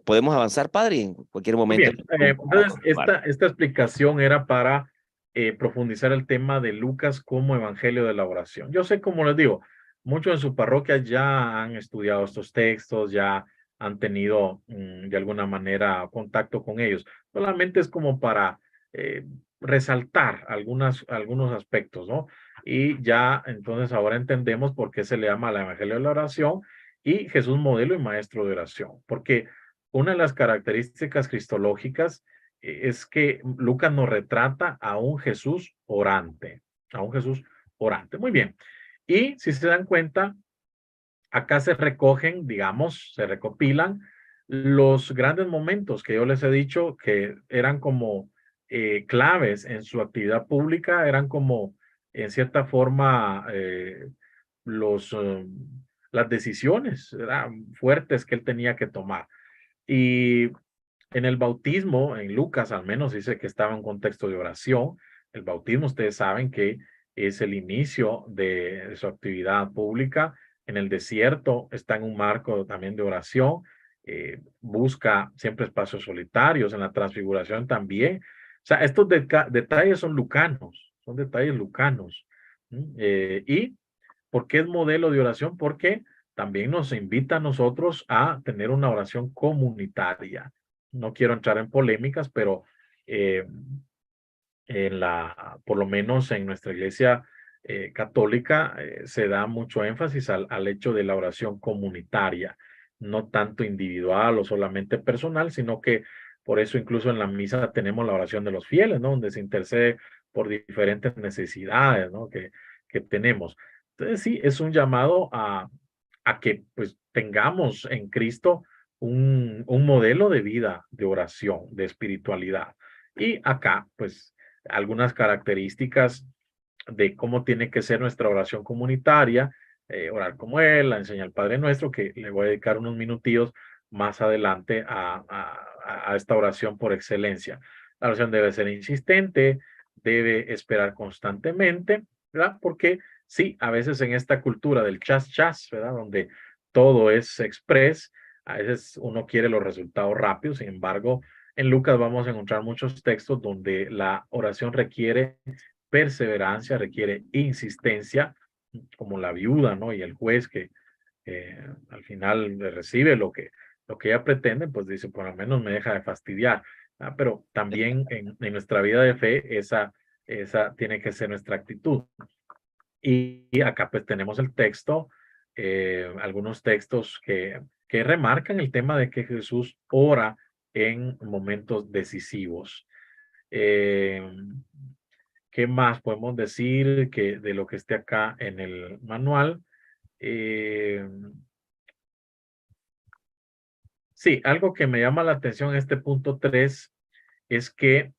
¿Podemos avanzar, padre? En cualquier Muy momento bien, para entonces continuar. esta explicación era para profundizar el tema de Lucas como evangelio de la oración. Yo sé, como les digo, muchos en su parroquia ya han estudiado estos textos, ya han tenido de alguna manera contacto con ellos. Solamente es como para eh, resaltar algunos aspectos, ¿no? Y ya entonces ahora entendemos por qué se le llama el evangelio de la oración y Jesús modelo y maestro de oración, porque una de las características cristológicas es que Lucas nos retrata a un Jesús orante, a un Jesús orante. Muy bien. Y si se dan cuenta, acá se recogen, digamos, se recopilan los grandes momentos que yo les he dicho que eran como claves en su actividad pública, eran como, en cierta forma, los, las decisiones, ¿verdad?, fuertes que él tenía que tomar. Y en el bautismo, en Lucas al menos dice que estaba en contexto de oración. El bautismo, ustedes saben que es el inicio de su actividad pública. En el desierto está en un marco también de oración. Busca siempre espacios solitarios. En la transfiguración también. O sea, estos detalles son detalles lucanos. ¿Y por qué es modelo de oración? Porque también nos invita a nosotros a tener una oración comunitaria. No quiero entrar en polémicas, pero eh, por lo menos en nuestra iglesia católica se da mucho énfasis al hecho de la oración comunitaria, no tanto individual o solamente personal, sino que por eso incluso en la misa tenemos la oración de los fieles, ¿no? Donde se intercede por diferentes necesidades, ¿no? Que tenemos. Entonces sí, es un llamado a que pues tengamos en Cristo un modelo de vida, de oración, de espiritualidad. Y acá, pues, algunas características de cómo tiene que ser nuestra oración comunitaria, orar como Él, la enseña el Padre Nuestro, que le voy a dedicar unos minutillos más adelante a esta oración por excelencia. La oración debe ser insistente, debe esperar constantemente, ¿verdad? Porque sí, a veces en esta cultura del chas chas, ¿verdad? Donde todo es express, a veces uno quiere los resultados rápidos, sin embargo, en Lucas vamos a encontrar muchos textos donde la oración requiere perseverancia, requiere insistencia, como la viuda, ¿no? Y el juez que al final le recibe lo que ella pretende, pues dice, por lo menos me deja de fastidiar. ¿Ah? Pero también en nuestra vida de fe, esa tiene que ser nuestra actitud. Y acá pues tenemos el texto, algunos textos que remarcan el tema de que Jesús ora en momentos decisivos. Eh, ¿Qué más podemos decir que de lo que esté acá en el manual? Eh, sí, algo que me llama la atención en este punto 3 es que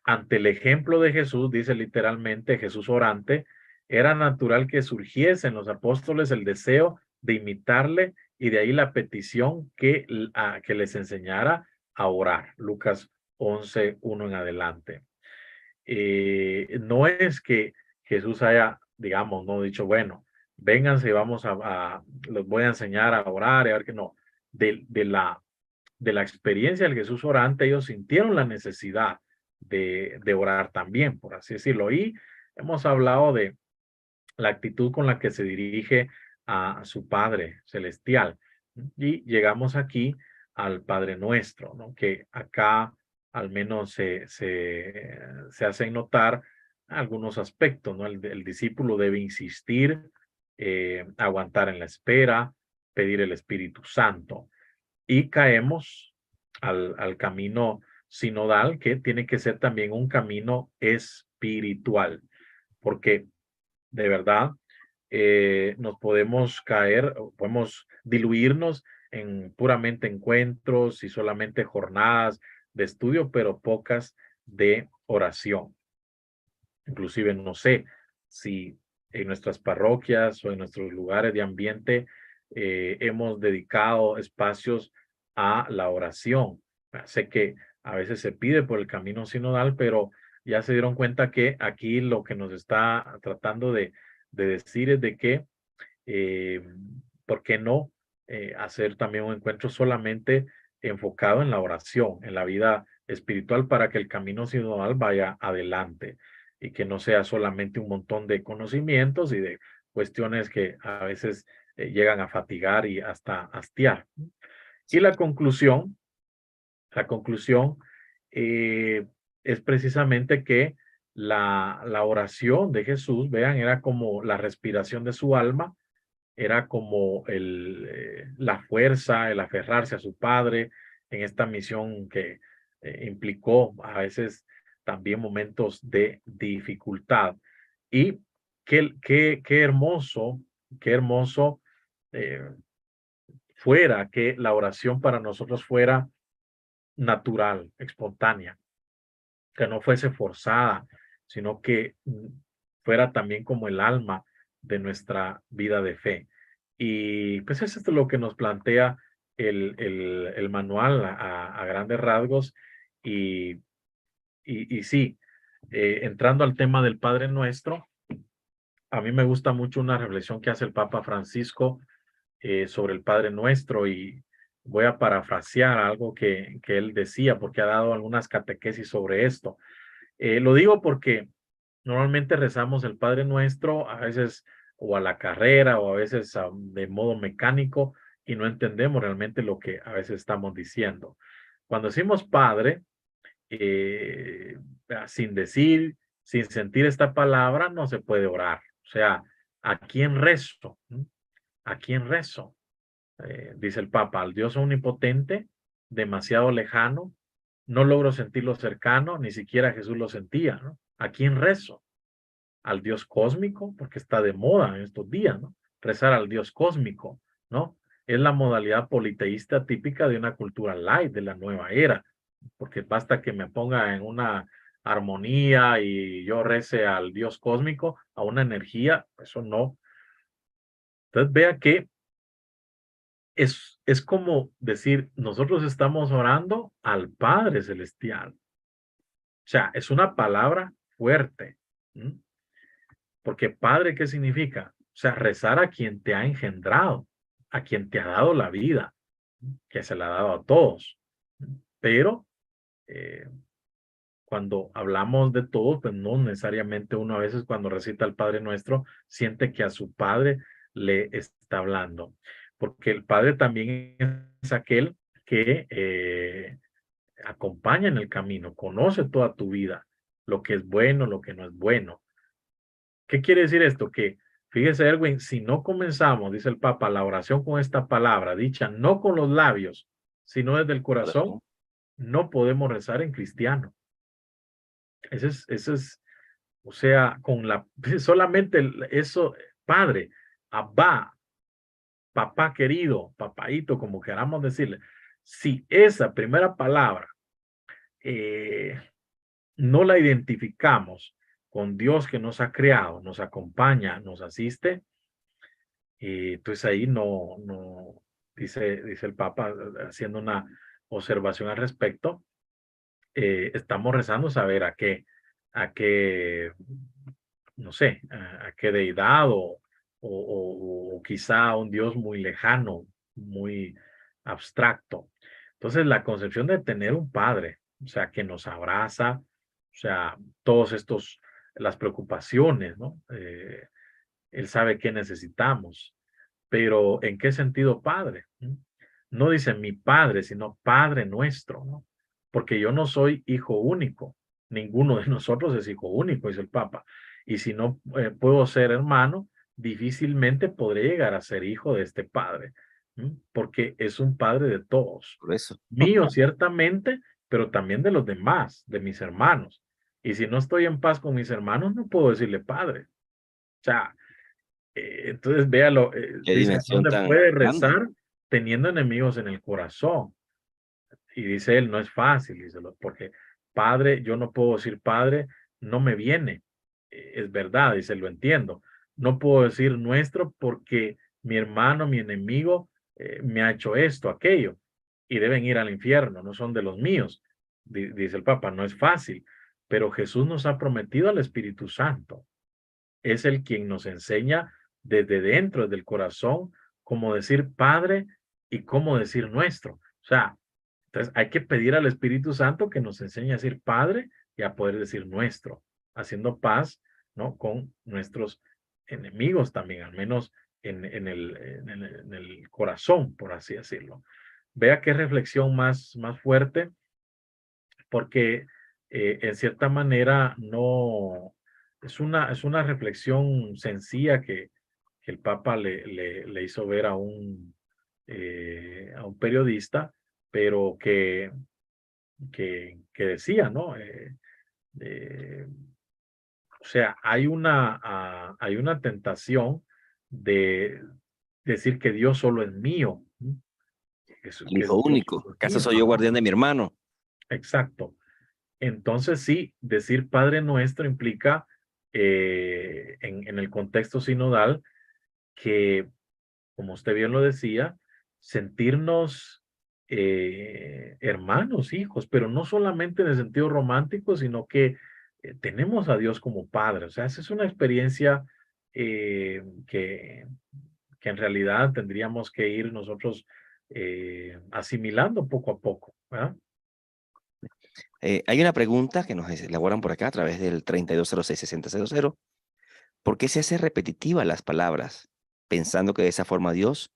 ante el ejemplo de Jesús, dice literalmente Jesús orante, era natural que surgiese en los apóstoles el deseo de imitarle y de ahí la petición que les enseñara a orar. Lucas 11:1 en adelante. No es que Jesús haya, digamos, no dicho, bueno, vénganse y vamos los voy a enseñar a orar, y a ver que no, de la experiencia del Jesús orante, ellos sintieron la necesidad de orar también, por así decirlo. Y hemos hablado de la actitud con la que se dirige a su Padre Celestial. Y llegamos aquí al Padre Nuestro, ¿no? Que acá al menos se hacen notar algunos aspectos, ¿no? El discípulo debe insistir, aguantar en la espera, pedir el Espíritu Santo. Y caemos al camino sinodal, que tiene que ser también un camino espiritual, porque de verdad nos podemos caer, podemos diluirnos en puramente encuentros y solamente jornadas de estudio, pero pocas de oración. Inclusive no sé si en nuestras parroquias o en nuestros lugares de ambiente hemos dedicado espacios a la oración. Sé que a veces se pide por el camino sinodal, pero ya se dieron cuenta que aquí lo que nos está tratando de decir es de que, ¿por qué no hacer también un encuentro solamente enfocado en la oración, en la vida espiritual, para que el camino sinodal vaya adelante y que no sea solamente un montón de conocimientos y de cuestiones que a veces llegan a fatigar y hasta hastiar? Y la conclusión es precisamente que la oración de Jesús, vean, era como la respiración de su alma, era como la fuerza, el aferrarse a su Padre en esta misión que implicó a veces también momentos de dificultad. Y qué hermoso eh, fuera que la oración para nosotros fuera natural, espontánea, que no fuese forzada, sino que fuera también como el alma de nuestra vida de fe. Y pues eso es lo que nos plantea el manual a grandes rasgos. Y, y sí, entrando al tema del Padre Nuestro, a mí me gusta mucho una reflexión que hace el Papa Francisco sobre el Padre Nuestro, y voy a parafrasear algo que él decía, porque ha dado algunas catequesis sobre esto. Lo digo porque normalmente rezamos el Padre Nuestro, a veces o a la carrera o a veces de modo mecánico, y no entendemos realmente lo que a veces estamos diciendo. Cuando decimos Padre, sin decir, sin sentir esta palabra, no se puede orar. O sea, ¿a quién rezo? ¿A quién rezo? Dice el Papa, al Dios omnipotente, demasiado lejano, no logro sentirlo cercano, ni siquiera Jesús lo sentía, ¿no? ¿A quién rezo? Al Dios cósmico, porque está de moda en estos días, ¿no? Rezar al Dios cósmico, ¿no? Es la modalidad politeísta típica de una cultura light, de la nueva era, porque basta que me ponga en una armonía y yo rece al Dios cósmico, a una energía, eso no. Entonces vea que es como decir, nosotros estamos orando al Padre Celestial. O sea, es una palabra fuerte. Porque Padre, ¿qué significa? O sea, rezar a quien te ha engendrado, a quien te ha dado la vida, que se la ha dado a todos. Pero cuando hablamos de todos, pues no necesariamente uno a veces cuando recita el Padre Nuestro siente que a su Padre le está hablando. Porque el Padre también es aquel que acompaña en el camino, conoce toda tu vida, lo que es bueno, lo que no es bueno. ¿Qué quiere decir esto? Que, fíjese, Erwin, si no comenzamos, dice el Papa, la oración con esta palabra, dicha no con los labios, sino desde el corazón, no podemos rezar en cristiano. Ese es, o sea, con la, solamente eso, Padre, Abba, papá querido, papaito, como queramos decirle, si esa primera palabra no la identificamos con Dios que nos ha creado, nos acompaña, nos asiste, y entonces ahí dice el Papa, haciendo una observación al respecto, estamos rezando saber a qué, no sé, a qué deidad o quizá a un Dios muy lejano, muy abstracto. Entonces, la concepción de tener un padre, o sea, que nos abraza, o sea, todos estos, las preocupaciones, ¿no? Él sabe qué necesitamos, pero ¿en qué sentido padre? No dice mi padre, sino Padre nuestro, ¿no? Porque yo no soy hijo único. Ninguno de nosotros es hijo único, dice el Papa. Y si no puedo ser hermano, difícilmente podré llegar a ser hijo de este Padre, porque es un Padre de todos. Por eso. Mío, ciertamente, pero también de los demás, de mis hermanos. Y si no estoy en paz con mis hermanos, no puedo decirle Padre. O sea, entonces véalo, Qué dice, dimensión ¿dónde tan puede grande. rezar teniendo enemigos en el corazón? Y dice él, no es fácil, dice, porque padre, yo no puedo decir padre, no me viene. Es verdad, dice, lo entiendo. No puedo decir nuestro porque mi hermano, mi enemigo, me ha hecho esto, aquello, y deben ir al infierno, no son de los míos. Dice el Papa, no es fácil, pero Jesús nos ha prometido al Espíritu Santo. Es el quien nos enseña desde dentro, desde el corazón, cómo decir Padre y cómo decir nuestro. O sea, entonces hay que pedir al Espíritu Santo que nos enseñe a decir Padre y a poder decir nuestro, haciendo paz, ¿no? Con nuestros enemigos también, al menos en el corazón, por así decirlo. Vea qué reflexión más fuerte, porque en cierta manera no, es una reflexión sencilla que el Papa le hizo ver a un periodista, pero que decía, ¿no? Eh, o sea, hay una tentación de decir que Dios solo es mío, El que hijo Dios único. solo es ¿Acaso mío. soy yo Ajá, guardián de mi hermano? exacto. Entonces sí, decir Padre Nuestro implica en el contexto sinodal que, como usted bien lo decía, sentirnos hermanos, hijos, pero no solamente en el sentido romántico, sino que tenemos a Dios como Padre. O sea, esa es una experiencia eh, que, que en realidad tendríamos que ir nosotros asimilando poco a poco, ¿verdad? Hay una pregunta que nos elaboran por acá a través del 3206-6000. ¿Por qué se hace repetitiva las palabras, pensando que de esa forma Dios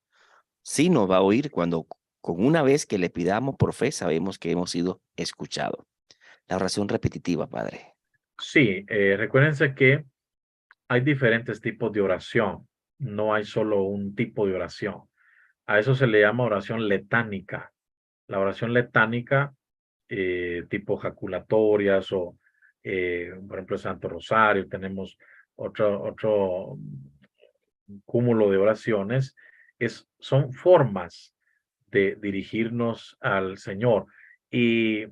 sí nos va a oír cuando con una vez que le pidamos por fe sabemos que hemos sido escuchados? La oración repetitiva, Padre. Sí, recuérdense que hay diferentes tipos de oración, no hay solo un tipo de oración. A eso se le llama oración letánica. La oración letánica, tipo jaculatorias o, por ejemplo, el Santo Rosario, tenemos otro cúmulo de oraciones, son formas de dirigirnos al Señor. Y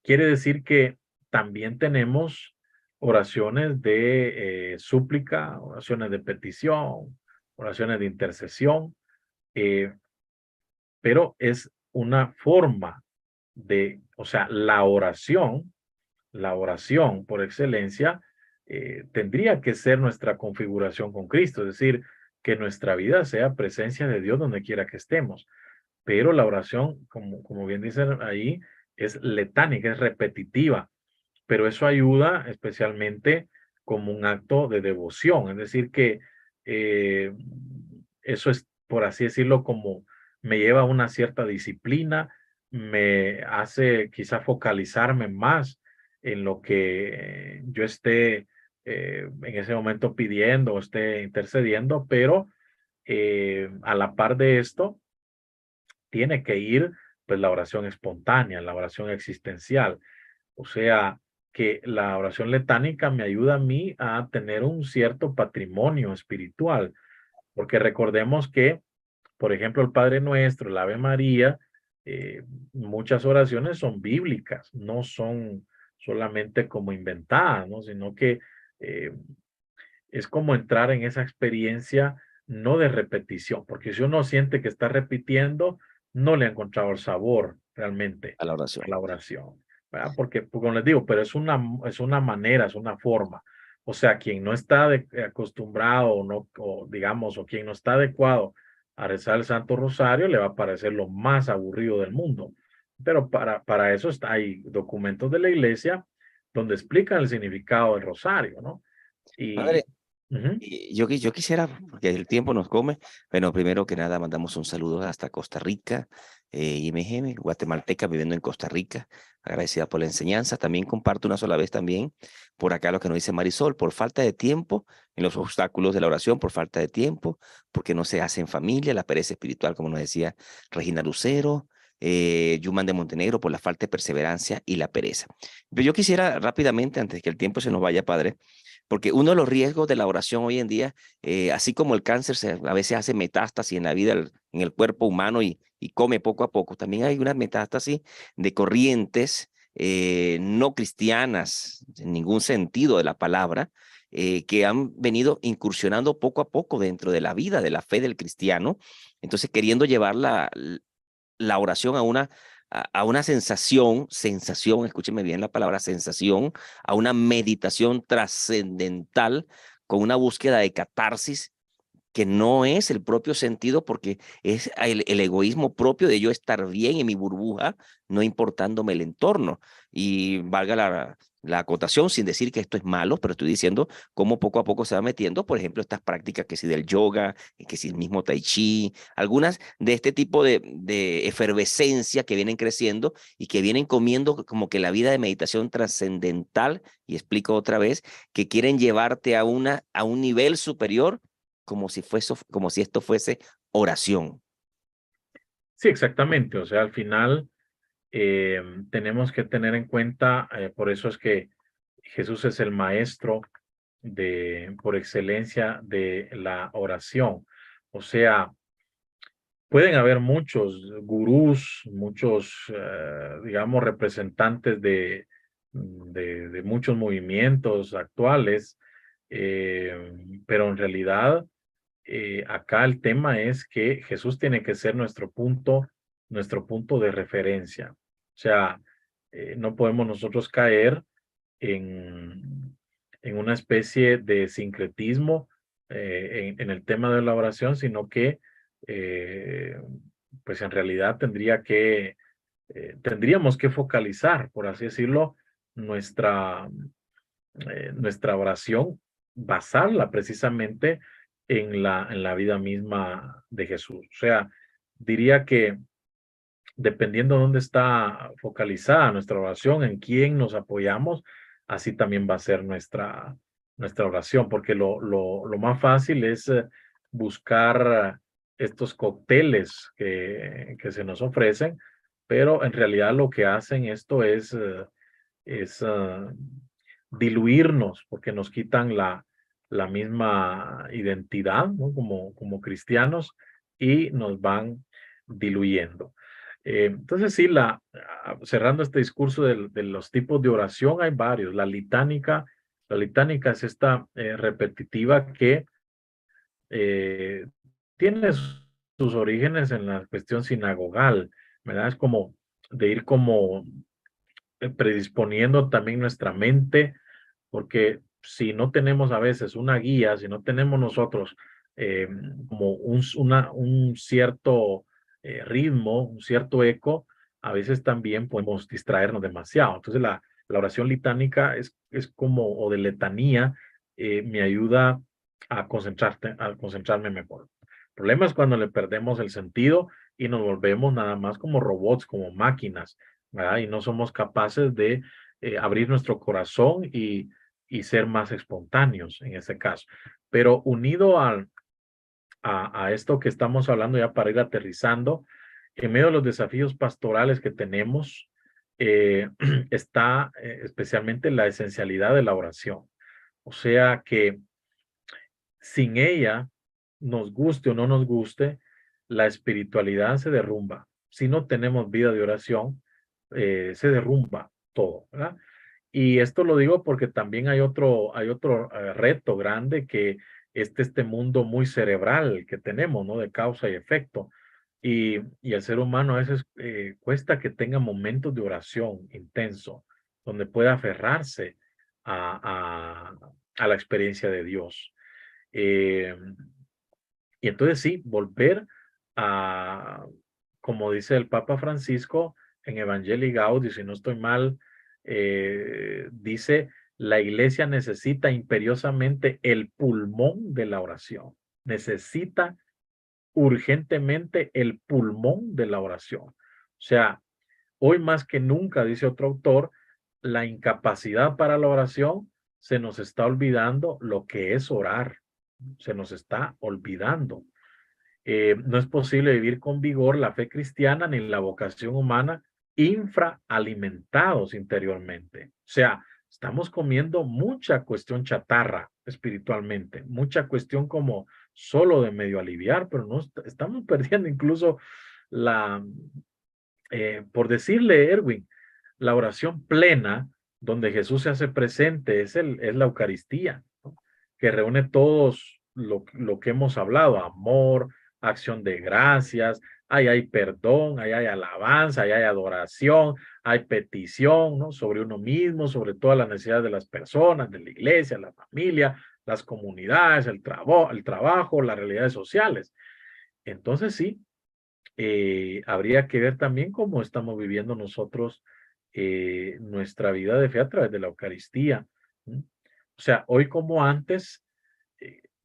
quiere decir que también tenemos oraciones de súplica, oraciones de petición, oraciones de intercesión, eh, pero es una forma o sea, la oración por excelencia, tendría que ser nuestra configuración con Cristo, es decir, que nuestra vida sea presencia de Dios donde quiera que estemos. Pero la oración, como bien dicen ahí, es letánica, es repetitiva, pero eso ayuda especialmente como un acto de devoción, es decir, que eh, eso es, por así decirlo, como me lleva a una cierta disciplina, me hace quizá focalizarme más en lo que yo esté en ese momento pidiendo o esté intercediendo, pero a la par de esto, tiene que ir pues la oración espontánea, la oración existencial. O sea, que la oración letánica me ayuda a mí a tener un cierto patrimonio espiritual, porque recordemos que, por ejemplo, el Padre Nuestro, el Ave María, muchas oraciones son bíblicas, no son solamente como inventadas, ¿no? Sino que eh, es como entrar en esa experiencia no de repetición, porque si uno siente que está repitiendo, no le ha encontrado el sabor realmente A la oración. a la oración, ¿verdad? Porque, como les digo, pero es una manera, es una forma. O sea, quien no está acostumbrado o no, o digamos, o quien no está adecuado a rezar el Santo Rosario, le va a parecer lo más aburrido del mundo. Pero para eso hay documentos de la iglesia donde explican el significado del rosario, ¿no? Y, Padre, ujú. y yo quisiera, porque el tiempo nos come, bueno, primero que nada mandamos un saludo hasta Costa Rica, IMGM, guatemalteca viviendo en Costa Rica, agradecida por la enseñanza. También comparto una sola vez también por acá lo que nos dice Marisol, por falta de tiempo en los obstáculos de la oración, por falta de tiempo, porque no se hace en familia, la pereza espiritual, como nos decía Regina Lucero, Yuman de Montenegro, por la falta de perseverancia y la pereza. Pero yo quisiera rápidamente, antes que el tiempo se nos vaya, Padre, porque uno de los riesgos de la oración hoy en día, así como el cáncer a veces hace metástasis en la vida, en el cuerpo humano y come poco a poco, también hay una metástasis de corrientes no cristianas, en ningún sentido de la palabra, que han venido incursionando poco a poco dentro de la vida, de la fe del cristiano, entonces queriendo llevar la oración a una sensación, escúcheme bien la palabra sensación, a una meditación trascendental con una búsqueda de catarsis que no es el propio sentido porque es el egoísmo propio de yo estar bien en mi burbuja, no importándome el entorno. Y valga la acotación sin decir que esto es malo, pero estoy diciendo cómo poco a poco se va metiendo, por ejemplo, estas prácticas que si del yoga, que si el mismo tai chi, algunas de este tipo de efervescencia que vienen creciendo y que vienen comiendo como que la vida de meditación trascendental, y explico otra vez, que quieren llevarte a un nivel superior como si esto fuese oración. Sí, exactamente. O sea, al final tenemos que tener en cuenta, por eso es que Jesús es el maestro por excelencia de la oración. O sea, pueden haber muchos gurús, muchos, digamos, representantes de muchos movimientos actuales, pero en realidad acá el tema es que Jesús tiene que ser nuestro punto de referencia. O sea, no podemos nosotros caer en una especie de sincretismo en el tema de la oración, sino que eh, pues en realidad tendríamos que focalizar, por así decirlo, nuestra, nuestra oración, basarla precisamente en la vida misma de Jesús. O sea, diría que dependiendo de dónde está focalizada nuestra oración, en quién nos apoyamos, así también va a ser nuestra oración, porque lo más fácil es buscar estos cócteles que se nos ofrecen, pero en realidad lo que hacen esto es diluirnos, porque nos quitan la misma identidad, ¿no? Como cristianos y nos van diluyendo. Entonces, sí, cerrando este discurso de los tipos de oración, hay varios. La litánica es esta repetitiva que eh, tiene sus orígenes en la cuestión sinagogal, ¿verdad? Es como de ir como predisponiendo también nuestra mente, porque si no tenemos a veces una guía, si no tenemos nosotros eh, como un cierto ritmo, un cierto eco, a veces también podemos distraernos demasiado. Entonces la oración litánica es como, o de letanía, me ayuda a concentrarme mejor. El problema es cuando le perdemos el sentido y nos volvemos nada más como robots, como máquinas, ¿verdad? Y no somos capaces de abrir nuestro corazón y ser más espontáneos en ese caso. Pero unido a esto que estamos hablando ya para ir aterrizando, en medio de los desafíos pastorales que tenemos, está especialmente la esencialidad de la oración. O sea que sin ella, nos guste o no nos guste, la espiritualidad se derrumba. Si no tenemos vida de oración, se derrumba todo, ¿verdad? Y esto lo digo porque también hay otro reto grande que este mundo muy cerebral que tenemos, ¿no? De causa y efecto. Y el ser humano a veces cuesta que tenga momentos de oración intenso, donde pueda aferrarse a la experiencia de Dios. Eh, y entonces sí, volver a, como dice el Papa Francisco en Evangelii Gaudium, si no estoy mal, dice, la iglesia necesita imperiosamente el pulmón de la oración. Necesita urgentemente el pulmón de la oración. O sea, hoy más que nunca, dice otro autor, la incapacidad para la oración se nos está olvidando lo que es orar. Se nos está olvidando. No es posible vivir con vigor la fe cristiana ni la vocación humana infraalimentados interiormente. O sea, estamos comiendo mucha cuestión chatarra espiritualmente, mucha cuestión como solo de medio aliviar, pero no estamos perdiendo incluso la, por decirle, Erwin, la oración plena donde Jesús se hace presente es la Eucaristía, ¿no? Que reúne todos lo que hemos hablado, amor, acción de gracias, ahí hay perdón, ahí hay alabanza, ahí hay adoración, hay petición, ¿no? Sobre uno mismo, sobre todas las necesidades de las personas, de la iglesia, la familia, las comunidades, el trabajo, las realidades sociales. Entonces sí, habría que ver también cómo estamos viviendo nosotros nuestra vida de fe a través de la Eucaristía. ¿M? O sea, hoy como antes,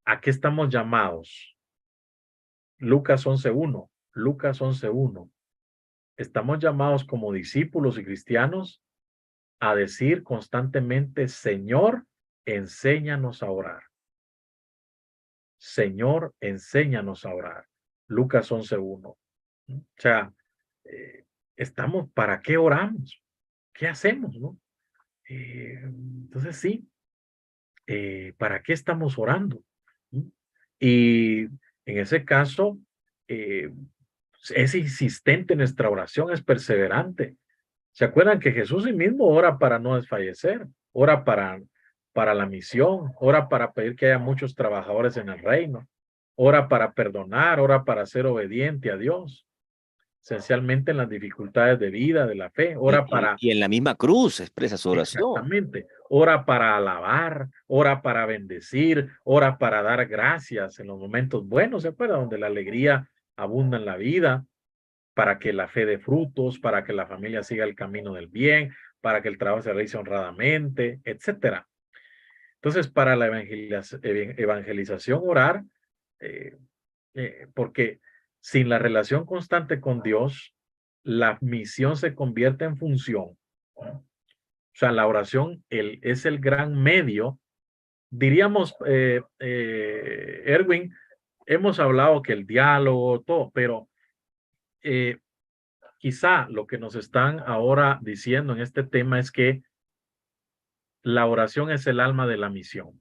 ¿a qué estamos llamados? Lucas 11:1. Lucas 11:1. Estamos llamados como discípulos y cristianos a decir constantemente, Señor, enséñanos a orar. Señor, enséñanos a orar. Lucas 11:1. O sea, estamos, ¿para qué oramos? ¿Qué hacemos, no? Entonces sí, ¿para qué estamos orando? ¿Mm? Y en ese caso, eh, es insistente nuestra oración, es perseverante. ¿Se acuerdan que Jesús sí mismo ora para no desfallecer? Ora para la misión, ora para pedir que haya muchos trabajadores en el reino, ora para perdonar, ora para ser obediente a Dios, esencialmente en las dificultades de vida, de la fe, ora para... Y en la misma cruz expresa su oración. Exactamente. Ora para alabar, ora para bendecir, ora para dar gracias en los momentos buenos, ¿se acuerda? Donde la alegría abunda en la vida, para que la fe dé frutos, para que la familia siga el camino del bien, para que el trabajo se realice honradamente, etcétera. Entonces, para la evangelización, orar, eh, porque sin la relación constante con Dios, la misión se convierte en función, ¿no? O sea, la oración es el gran medio. Diríamos, Erwin, hemos hablado que el diálogo, todo, pero quizá lo que nos están ahora diciendo en este tema es que la oración es el alma de la misión.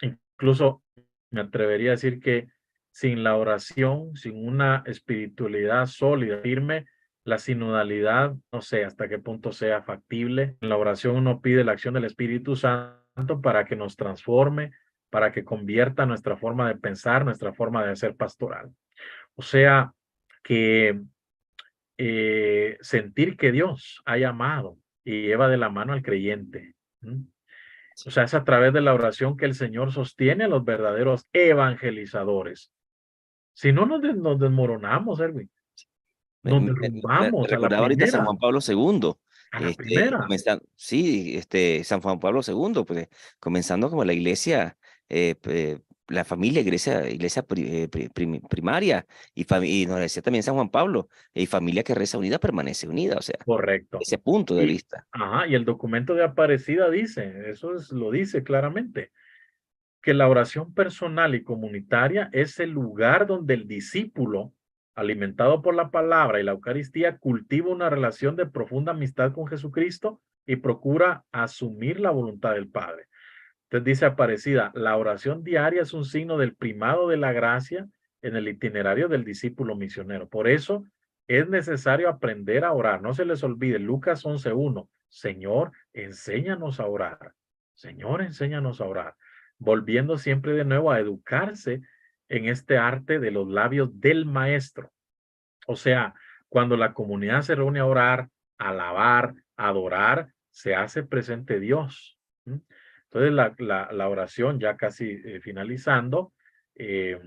Incluso me atrevería a decir que sin la oración, sin una espiritualidad sólida, firme, la sinodalidad, no sé hasta qué punto sea factible. En la oración uno pide la acción del Espíritu Santo para que nos transforme, para que convierta nuestra forma de pensar, nuestra forma de hacer pastoral. O sea, que sentir que Dios ha llamado y lleva de la mano al creyente. O sea, es a través de la oración que el Señor sostiene a los verdaderos evangelizadores. Si no, nos desmoronamos, Erwin. Nos Me derrumbamos a la recordaba ahorita San primera. Juan Pablo II, A la primera. sí, San Juan Pablo II, pues comenzando como la iglesia, la familia, iglesia primaria, y nos decía también San Juan Pablo, y familia que reza unida permanece unida, o sea, Correcto. ese punto de vista. Y el documento de Aparecida dice, lo dice claramente, que la oración personal y comunitaria es el lugar donde el discípulo, alimentado por la palabra y la Eucaristía, cultiva una relación de profunda amistad con Jesucristo y procura asumir la voluntad del Padre. Entonces dice Aparecida, la oración diaria es un signo del primado de la gracia en el itinerario del discípulo misionero. Por eso es necesario aprender a orar. No se les olvide, Lucas 11:1, Señor, enséñanos a orar. Señor, enséñanos a orar. Volviendo siempre de nuevo a educarse en este arte de los labios del maestro. O sea, cuando la comunidad se reúne a orar, a alabar, a adorar, se hace presente Dios. Entonces, la oración, ya casi finalizando, eh,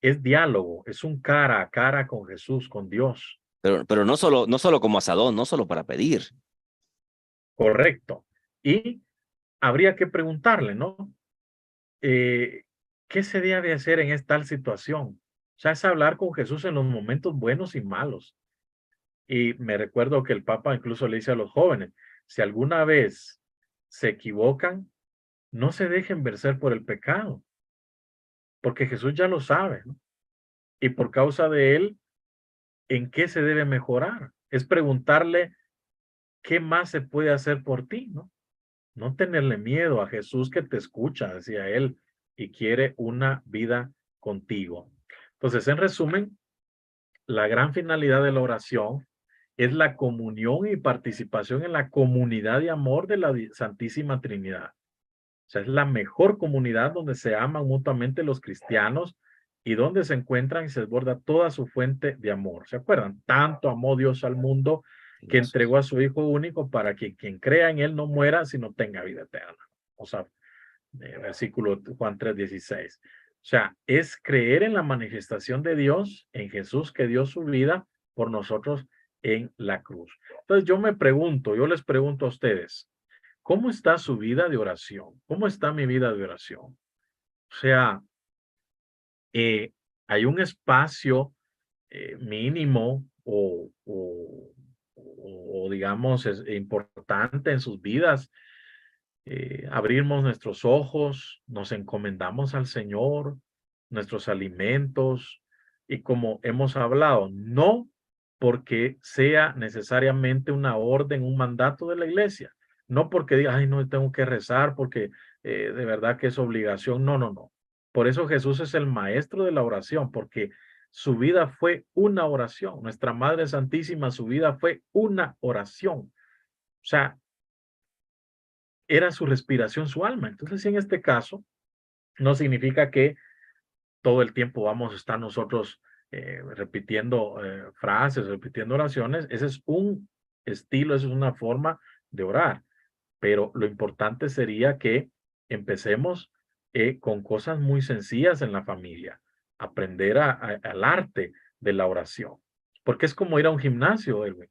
es diálogo, es un cara a cara con Jesús, con Dios. Pero no solo como asadón, no solo para pedir. Correcto. Y habría que preguntarle, ¿no? ¿Qué se debe hacer en tal situación? O sea, es hablar con Jesús en los momentos buenos y malos. Y me recuerdo que el Papa incluso le dice a los jóvenes, si alguna vez se equivocan, no se dejen vencer por el pecado, porque Jesús ya lo sabe, ¿no? Y por causa de él, ¿en qué se debe mejorar? Es preguntarle qué más se puede hacer por ti, ¿no? No tenerle miedo a Jesús que te escucha, decía él, y quiere una vida contigo. Entonces, en resumen, la gran finalidad de la oración es la comunión y participación en la comunidad de amor de la Santísima Trinidad. O sea, es la mejor comunidad donde se aman mutuamente los cristianos y donde se encuentran y se desborda toda su fuente de amor. ¿Se acuerdan? Tanto amó Dios al mundo que entregó a su Hijo único para que quien crea en él no muera, sino tenga vida eterna. O sea, versículo Juan 3:16. O sea, es creer en la manifestación de Dios, en Jesús que dio su vida por nosotros en la cruz. Entonces yo les pregunto a ustedes, ¿cómo está su vida de oración? ¿Cómo está mi vida de oración? O sea, hay un espacio mínimo o digamos, es importante en sus vidas. Abrimos nuestros ojos, nos encomendamos al Señor, nuestros alimentos, y como hemos hablado, no porque sea necesariamente una orden, un mandato de la iglesia, no porque diga, ay, no tengo que rezar porque de verdad que es obligación, no, no, no. Por eso Jesús es el maestro de la oración, porque su vida fue una oración. Nuestra Madre Santísima, su vida fue una oración. O sea, era su respiración, su alma. Entonces, en este caso, no significa que todo el tiempo vamos a estar nosotros repitiendo frases, repitiendo oraciones. Ese es un estilo, esa es una forma de orar. Pero lo importante sería que empecemos con cosas muy sencillas en la familia. Aprender al arte de la oración. Porque es como ir a un gimnasio, Edwin.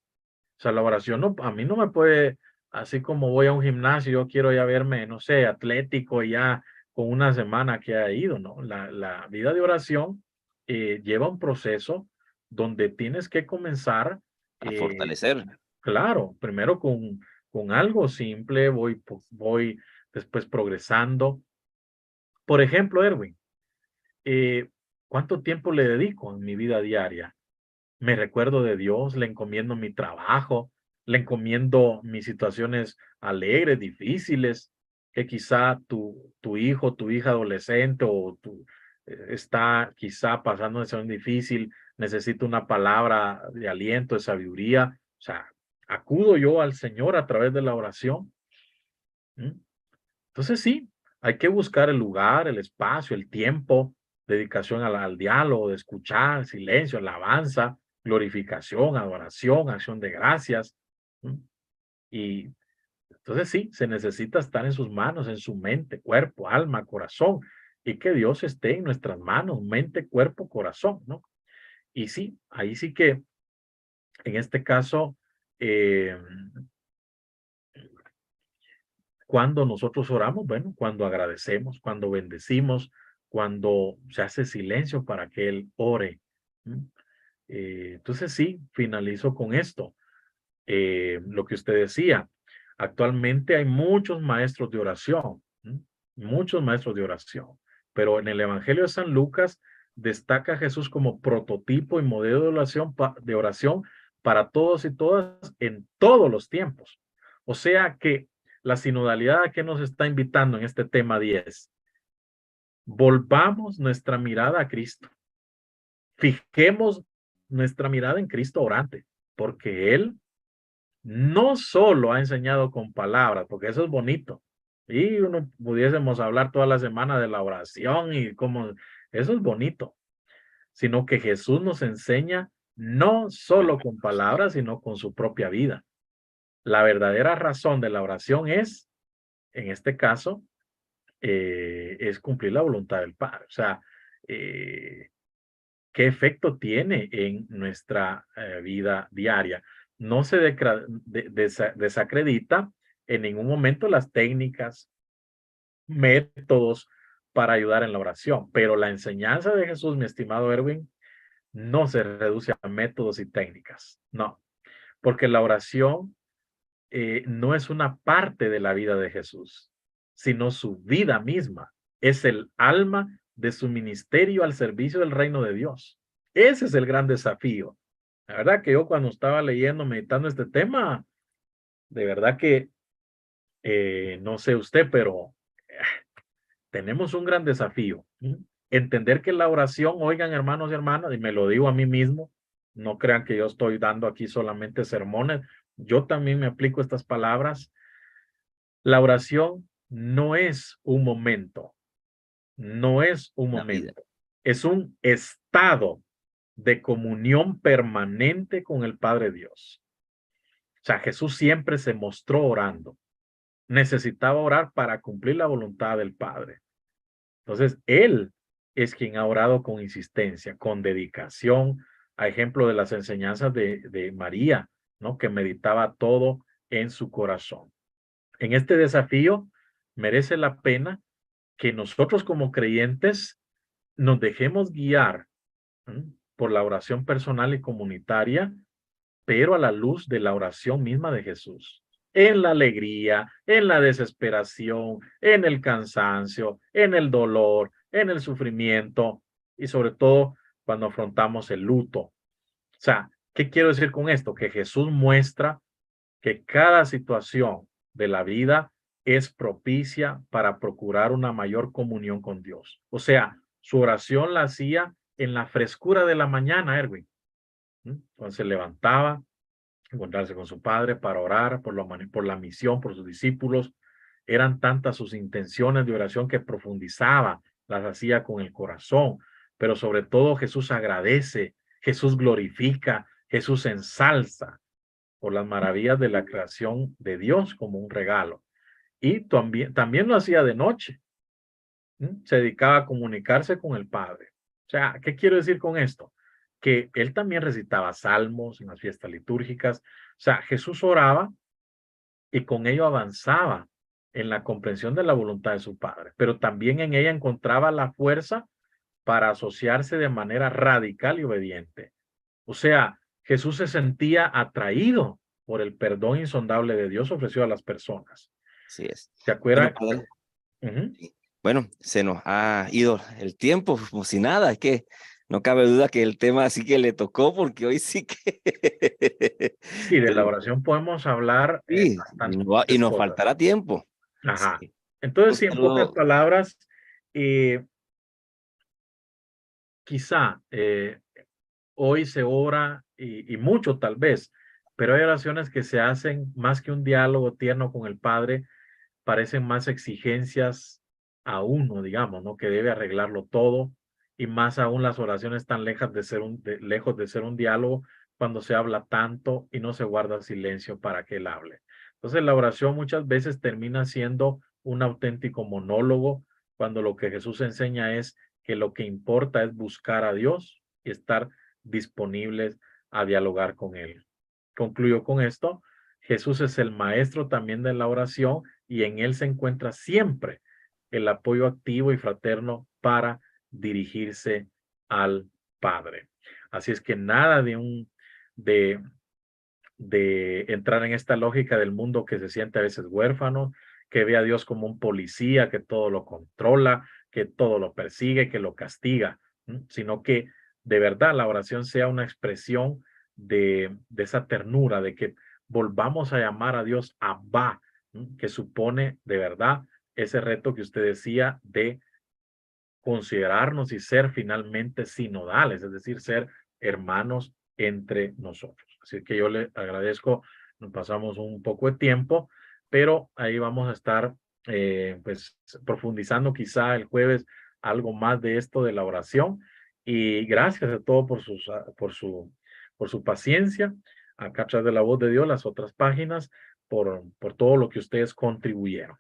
O sea, la oración no, a mí no me puede, así como voy a un gimnasio, yo quiero ya verme, no sé, atlético ya con una semana que ha ido, ¿no? La vida de oración lleva un proceso donde tienes que comenzar, A fortalecer. claro, primero con algo simple, voy después progresando. Por ejemplo, Erwin, ¿cuánto tiempo le dedico en mi vida diaria? Me recuerdo de Dios, le encomiendo mi trabajo, le encomiendo mis situaciones alegres, difíciles, que quizá tu hijo, tu hija adolescente o está quizá pasando una situación difícil, necesita una palabra de aliento, de sabiduría. O sea, acudo yo al Señor a través de la oración. ¿Mm? Entonces sí, hay que buscar el lugar, el espacio, el tiempo, dedicación al diálogo, de escuchar, silencio, alabanza, glorificación, adoración, acción de gracias. ¿Mm? Y entonces sí, se necesita estar en sus manos, en su mente, cuerpo, alma, corazón, y que Dios esté en nuestras manos, mente, cuerpo, corazón, ¿no? Y sí, ahí sí que, en este caso, eh, cuando nosotros oramos, bueno, cuando agradecemos, cuando bendecimos, cuando se hace silencio para que Él ore. ¿Mm? Entonces sí, finalizo con esto. Lo que usted decía, actualmente hay muchos maestros de oración, muchos maestros de oración, pero en el Evangelio de San Lucas destaca a Jesús como prototipo y modelo de oración para todos y todas en todos los tiempos. O sea que la sinodalidad que nos está invitando en este tema 10, volvamos nuestra mirada a Cristo, fijemos nuestra mirada en Cristo orante, porque Él no solo ha enseñado con palabras, porque eso es bonito, y uno pudiésemos hablar toda la semana de la oración y cómo Eso es bonito, sino que Jesús nos enseña no solo con palabras, sino con su propia vida. La verdadera razón de la oración es, en este caso, es cumplir la voluntad del Padre. O sea, ¿qué efecto tiene en nuestra vida diaria? No se desacredita en ningún momento las técnicas, métodos para ayudar en la oración, pero la enseñanza de Jesús, mi estimado Erwin, no se reduce a métodos y técnicas, no, porque la oración no es una parte de la vida de Jesús, sino su vida misma. Es el alma de su ministerio al servicio del reino de Dios. Ese es el gran desafío. La verdad que yo cuando estaba leyendo, meditando este tema, de verdad que no sé usted, pero tenemos un gran desafío. Entender que la oración, oigan hermanos y hermanas, y me lo digo a mí mismo, no crean que yo estoy dando aquí solamente sermones, yo también me aplico estas palabras. La oración no es un momento, no es un La vida. momento, es un estado de comunión permanente con el Padre Dios. O sea, Jesús siempre se mostró orando. Necesitaba orar para cumplir la voluntad del Padre. Entonces, Él es quien ha orado con insistencia, con dedicación, a ejemplo de las enseñanzas de María, ¿no? Que meditaba todo en su corazón. En este desafío merece la pena que nosotros como creyentes nos dejemos guiar por la oración personal y comunitaria, pero a la luz de la oración misma de Jesús. En la alegría, en la desesperación, en el cansancio, en el dolor, en el sufrimiento y sobre todo cuando afrontamos el luto. O sea, ¿qué quiero decir con esto? Que Jesús muestra que cada situación de la vida es propicia para procurar una mayor comunión con Dios. O sea, su oración la hacía en la frescura de la mañana, Erwin. Cuando se levantaba, encontrarse con su padre para orar por la misión, por sus discípulos. Eran tantas sus intenciones de oración que profundizaba, las hacía con el corazón. Pero sobre todo Jesús agradece, Jesús glorifica, Jesús ensalza por las maravillas de la creación de Dios como un regalo. Y también lo hacía de noche. Se dedicaba a comunicarse con el Padre. O sea, ¿qué quiero decir con esto? Que él también recitaba salmos en las fiestas litúrgicas. O sea, Jesús oraba y con ello avanzaba en la comprensión de la voluntad de su Padre, pero también en ella encontraba la fuerza para asociarse de manera radical y obediente. O sea, Jesús se sentía atraído por el perdón insondable de Dios ofrecido a las personas. Así es. ¿Se Bueno, acuerda? padre, Uh-huh. bueno, se nos ha ido el tiempo, como si nada, es que no cabe duda que el tema sí que le tocó, porque hoy sí que... Y de la oración podemos hablar Sí, y bastantes nos cosas. faltará tiempo. Ajá. Sí. Entonces, Un sí, en pocas saludo. palabras, quizá hoy se ora y mucho tal vez, pero hay oraciones que se hacen más que un diálogo tierno con el Padre, parecen más exigencias a uno, digamos, ¿no? Que debe arreglarlo todo y más aún las oraciones tan lejos de ser un diálogo cuando se habla tanto y no se guarda silencio para que él hable. Entonces la oración muchas veces termina siendo un auténtico monólogo cuando lo que Jesús enseña es que lo que importa es buscar a Dios y estar disponibles a dialogar con él. Concluyo con esto. Jesús es el maestro también de la oración y en él se encuentra siempre el apoyo activo y fraterno para dirigirse al Padre. Así es que nada de entrar en esta lógica del mundo que se siente a veces huérfano, que ve a Dios como un policía que todo lo controla, que todo lo persigue, que lo castiga, sino que de verdad la oración sea una expresión de esa ternura, de que volvamos a llamar a Dios Abba, que supone de verdad ese reto que usted decía de considerarnos y ser finalmente sinodales, es decir, ser hermanos entre nosotros. Así que yo le agradezco, nos pasamos un poco de tiempo, pero ahí vamos a estar pues profundizando quizá el jueves algo más de esto de la oración. Y gracias a todos por su paciencia, acá a través de la voz de Dios, las otras páginas, por todo lo que ustedes contribuyeron.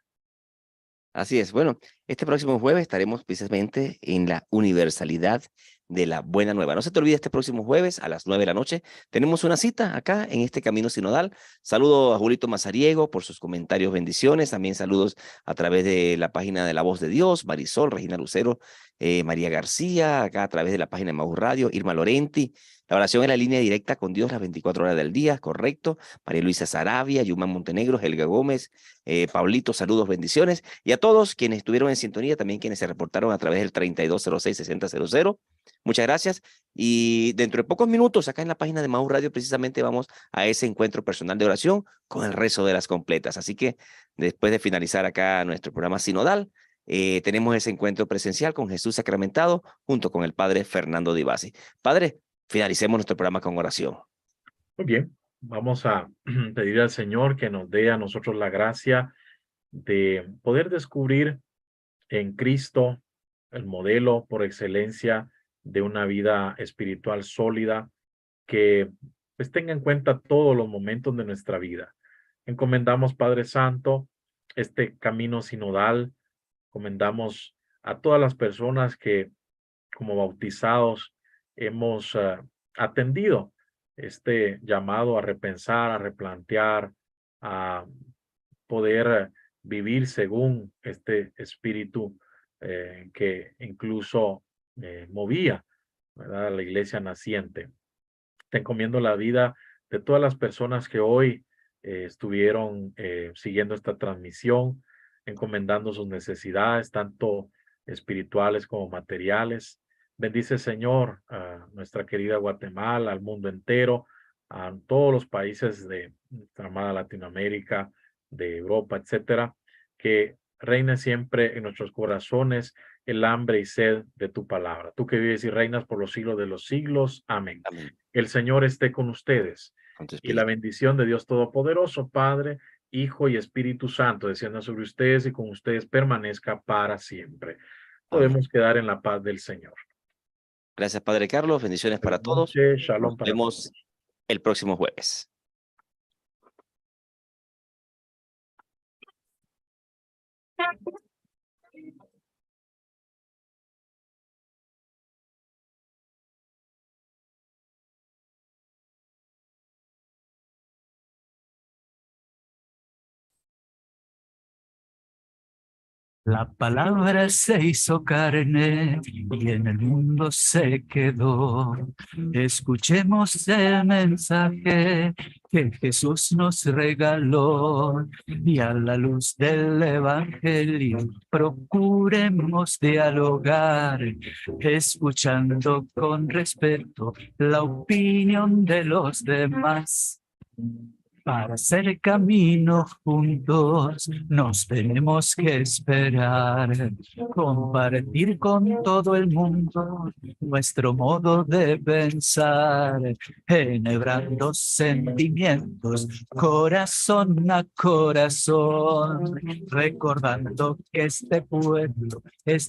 Así es. Bueno, este próximo jueves estaremos precisamente en la universalidad de la buena nueva. No se te olvide, este próximo jueves a las 9 de la noche tenemos una cita acá en este Camino Sinodal. Saludo a Julito Mazariego por sus comentarios, bendiciones. También saludos a través de la página de La Voz de Dios, Marisol, Regina Lucero, María García, acá a través de la página de Mau Radio, Irma Lorenti. La oración es la línea directa con Dios las 24 horas del día, correcto. María Luisa Sarabia, Yumán Montenegro, Helga Gómez, Paulito, saludos, bendiciones. Y a todos quienes estuvieron en sintonía, también quienes se reportaron a través del 3206-6000. Muchas gracias. Y dentro de pocos minutos, acá en la página de Mau Radio, precisamente vamos a ese encuentro personal de oración con el rezo de las completas. Así que después de finalizar acá nuestro programa sinodal, tenemos ese encuentro presencial con Jesús sacramentado junto con el Padre Fernando Di Basi. Padre, finalicemos nuestro programa con oración. Muy bien, vamos a pedir al Señor que nos dé a nosotros la gracia de poder descubrir en Cristo el modelo por excelencia de una vida espiritual sólida, que pues tenga en cuenta todos los momentos de nuestra vida. Encomendamos, Padre Santo, este camino sinodal, encomendamos a todas las personas que como bautizados hemos atendido este llamado a repensar, a replantear, a poder vivir según este espíritu que incluso movía, ¿verdad?, a la iglesia naciente. Te encomiendo la vida de todas las personas que hoy estuvieron siguiendo esta transmisión, encomendando sus necesidades, tanto espirituales como materiales. Bendice, Señor, a nuestra querida Guatemala, al mundo entero, a todos los países de nuestra amada Latinoamérica, de Europa, etcétera, que reine siempre en nuestros corazones el hambre y sed de tu palabra. Tú que vives y reinas por los siglos de los siglos. Amén. Amén. El Señor esté con ustedes. Con tu Y la espíritu. bendición de Dios Todopoderoso, Padre, Hijo y Espíritu Santo, descienda sobre ustedes y con ustedes permanezca para siempre. Amén. Podemos quedar en la paz del Señor. Gracias, Padre Carlos. Bendiciones para Buenas todos. noches, shalom Nos para vemos todos. el próximo jueves. La palabra se hizo carne y en el mundo se quedó. Escuchemos el mensaje que Jesús nos regaló y a la luz del evangelio procuremos dialogar, escuchando con respeto la opinión de los demás. Para hacer camino juntos nos tenemos que esperar, compartir con todo el mundo nuestro modo de pensar, enhebrando sentimientos, corazón a corazón, recordando que este pueblo es